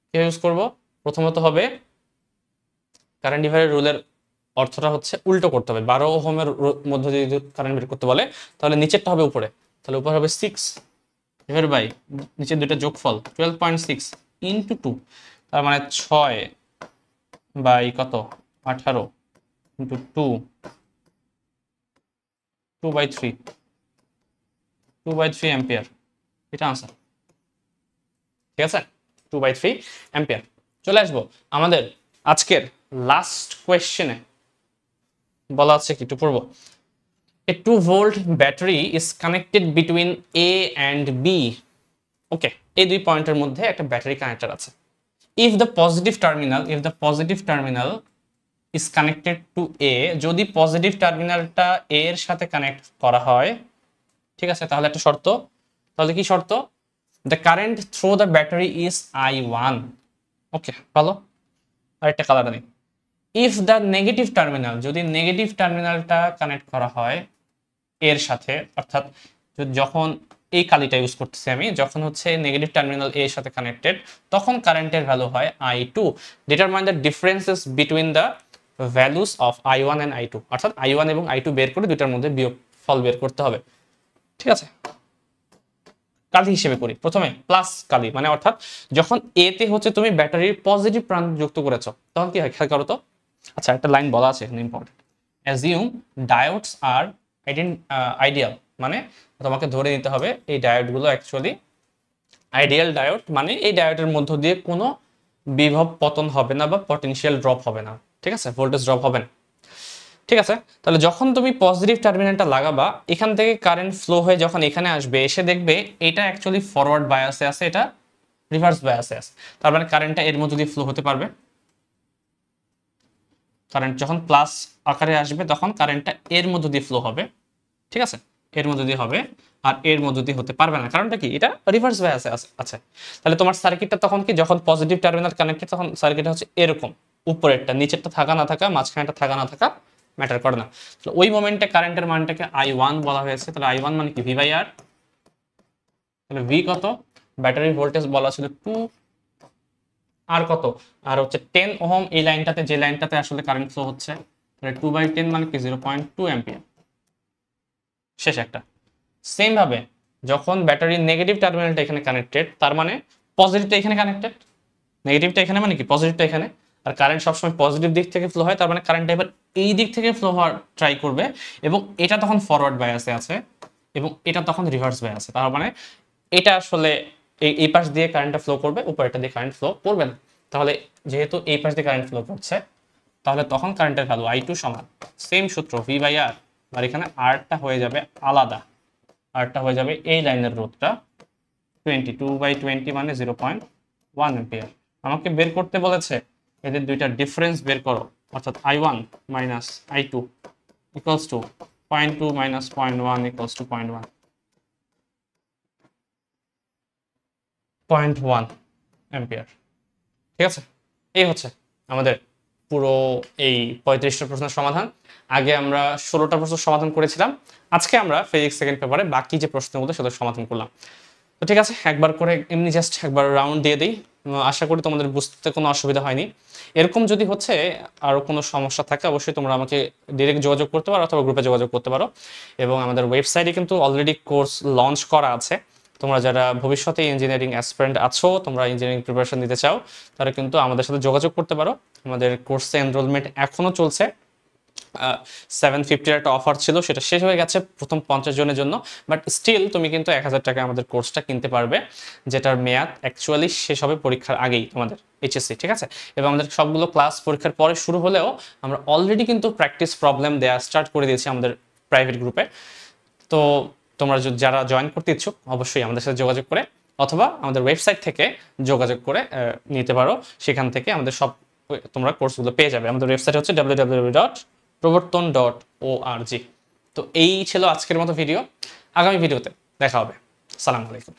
কি ইউজ করব, প্রথমত হবে কারেন্ট ডিভাইডার রুলের অর্থটা হচ্ছে উল্টো করতে হবে। 12 ওহমের মধ্য দিয়ে যদি কারেন্ট বের করতে বলে তাহলে নিচেরটা হবে উপরে, তাহলে উপরে হবে 6 ডিভাইড বাই নিচের দুইটা যোগফল 12.6 ইনটু 2, তার মানে 6 বাই কত 18 ইনটু 2/3 অ্যাম্পিয়ার, এটা আনসার। ঠিক আছে, 2/3 অ্যাম্পিয়ার। চলে আসবো আমাদের আজকের লাস্ট কোয়েশ্চেনে, বলা আছে কি একটু পড়বো। A 2-volt battery is connected between A and B. ওকে, এই দুই পয়েন্টের মধ্যে একটা ব্যাটারি কানেক্টর আছে। If the positive terminal is connected to A, যদি পজিটিভ টার্মিনালটা A এর সাথে কানেক্ট করা হয়, ঠিক আছে, তাহলে একটা শর্ত, তাহলে কি শর্ত, the current through the battery is I1. ওকে, ভালো। আরেকটা কালার নেই, if the negative terminal, যদি নেগেটিভ টার্মিনালটা কানেক্ট করা হয় এর সাথে, অর্থাৎ যখন এই কালিটা ইউজ করতেছি আমি, যখন হচ্ছে নেগেটিভ টার্মিনাল এর সাথে কানেক্টেড, তখন কারেন্টের ভ্যালু হয় I2। Determine the differences between the values of I1 and I2, অর্থাৎ I1 এবং I2 বের করে দুইটার মধ্যে বিয়োগফল বের করতে হবে। ঠিক আছে, কালি হিসেবে করি। প্রথমে প্লাস কালি মানে অর্থাৎ যখন এ তে হচ্ছে তুমি ব্যাটারির পজিটিভ প্রান্ত যুক্ত করেছো তখন কি হয় খেয়াল করো তো, আচ্ছা, একটা লাইন বলা আছে এখানে ইম্পর্টেন্ট, অ্যাজিউম ডায়োডস আর আইডিয়াল, মানে তোমাকে ধরে নিতে হবে এই ডায়োডগুলো অ্যাকচুয়ালি আইডিয়াল ডায়োড, মানে এই ডায়োডের মধ্য দিয়ে কোনো বিভব পতন হবে না বা পটেনশিয়াল ড্রপ হবে না, ঠিক আছে, ভোল্টেজ ড্রপ হবে না। ঠিক আছে, তাহলে যখন তুমি পজিটিভ টার্মিনালটা লাগাবা এখান থেকে কারেন্ট ফ্লো হয়ে যখন এখানে আসবে, এসে দেখবে এটা অ্যাকচুয়ালি ফরওয়ার্ড বায়াসে আছে, এটা রিভার্স বায়াসে আছে। তার মানে কারেন্টটা এর মধ্যে দিয়ে ফ্লো হতে পারবে। কারেন্ট যখন প্লাস আকারে আসবে তখন কারেন্টটা এর মধ্যে দিয়ে ফ্লো হবে, ঠিক আছে, এর মধ্যে দিয়ে হবে, আর এর মধ্যে দিয়ে হতে পারবে না। কারণটা কি, এটা রিভার্স বায়াসে আছে। তাহলে তোমার সার্কিটটা তখন কি, যখন পজিটিভ টার্মিনাল কানেক্টেড তখন সার্কিটটা হচ্ছে এরকম, উপরেরটা, নিচেরটা থাকা না থাকা, মাঝখানেটা থাকা না থাকা ম্যাটার করে না। তাহলে ওই মোমেন্টে কারেন্টের মানটাকে I1 বলা হয়েছে। তাহলে I1 মানে কি, V/R। তাহলে V কত, ব্যাটারির ভোল্টেজ বলা ছিল 2, আর কত, আর হচ্ছে 10 ওহম, এই লাইনটাতে, যে লাইনটাতে আসলে কারেন্ট ফ্লো হচ্ছে, তাহলে 2/10 মানে কি 0.2 অ্যাম্পিয়ার। শেষ একটা। সেম ভাবে যখন ব্যাটারির নেগেটিভ টার্মিনালটা এখানে কানেক্টেড, তার মানে পজিটিভটা এখানে কানেক্টেড, নেগেটিভটা এখানে মানে কি পজিটিভটা এখানে, আর কারেন্ট সবসময় পজিটিভ দিক থেকে ফ্লো হয়, তার মানে কারেন্টটা এবার এই দিক থেকে ফ্লো হওয়ার ট্রাই করবে, এবং এটা তখন ফরওয়ার্ড বায়াসে আছে এবং এটা তখন রিভার্স বায়াসে। তার মানে এটা আসলে এই পাশ দিয়ে কারেন্টটা ফ্লো করবে, উপরেরটা দিয়ে কারেন্ট ফ্লো করবে না। তাহলে যেহেতু এই পাশ দিয়ে কারেন্ট ফ্লো করছে, তাহলে তখন কারেন্টের ভ্যালু I2 সমান সেম সূত্র V/R, আর এখানে আরটা হয়ে যাবে আলাদা, আরটা হয়ে যাবে এই লাইনের রোধটা 22/20 মানে 0.1 অ্যাম্পিয়ার। আমাকে বের করতে বলেছে এদের দুইটা ডিফারেন্স বের করো, অর্থাৎ I1 minus I2 equals to 0.2 minus 0.1 equals to 0.1 ampere. ঠিক আছে, এই হচ্ছে আমাদের পুরো এই 35টা প্রশ্নের সমাধান। আগে আমরা 16টা প্রশ্ন সমাধান করেছিলাম, আজকে আমরা ফিজিক্স সেকেন্ড পেপারে বাকি যে প্রশ্নগুলো সেটা সমাধান করলাম। তো ঠিক আছে, একবার করে এমনি জাস্ট একবার রাউন্ড দিয়ে দিই। আশা করি তোমাদের বুঝতে কোনো অসুবিধা হয়নি। এরকম যদি হচ্ছে আরও কোনো সমস্যা থাকে অবশ্যই তোমরা আমাকে ডিরেক্ট যোগাযোগ করতে পারো অথবা গ্রুপে যোগাযোগ করতে পারো। এবং আমাদের ওয়েবসাইটে কিন্তু অলরেডি কোর্স লঞ্চ করা আছে। তোমরা যারা ভবিষ্যতে ইঞ্জিনিয়ারিং অ্যাসপিরেন্ট আছো, তোমরা ইঞ্জিনিয়ারিং প্রিপারেশন নিতে চাও, তারা কিন্তু আমাদের সাথে যোগাযোগ করতে পারো। আমাদের কোর্সে এনরোলমেন্ট এখনও চলছে। 750 একটা অফার ছিল, সেটা শেষ হয়ে গেছে প্রথম 50 জনের জন্য, বাট স্টিল তুমি কিন্তু 1000 টাকায় আমাদের কোর্সটা কিনতে পারবে, যেটার মেয়াদ অ্যাকচুয়ালি শেষ হবে পরীক্ষার আগেই তোমাদের এইচএসসি। ঠিক আছে, এবং আমাদের সবগুলো ক্লাস পরীক্ষার পরে শুরু হলেও আমরা অলরেডি কিন্তু প্র্যাকটিস প্রবলেম দেওয়া স্টার্ট করে দিয়েছি আমাদের প্রাইভেট গ্রুপে। তো তোমরা যারা জয়েন করতে ইচ্ছুক অবশ্যই আমাদের সাথে যোগাযোগ করে অথবা আমাদের ওয়েবসাইট থেকে যোগাযোগ করে নিতে পারো। সেখান থেকে আমাদের সব তোমরা কোর্সগুলো পেয়ে যাবে। আমাদের ওয়েবসাইট হচ্ছে www.proborton.org। তো এই ছিল আজকের মতো ভিডিও। আগামী ভিডিওতে দেখা হবে। আসসালামু আলাইকুম।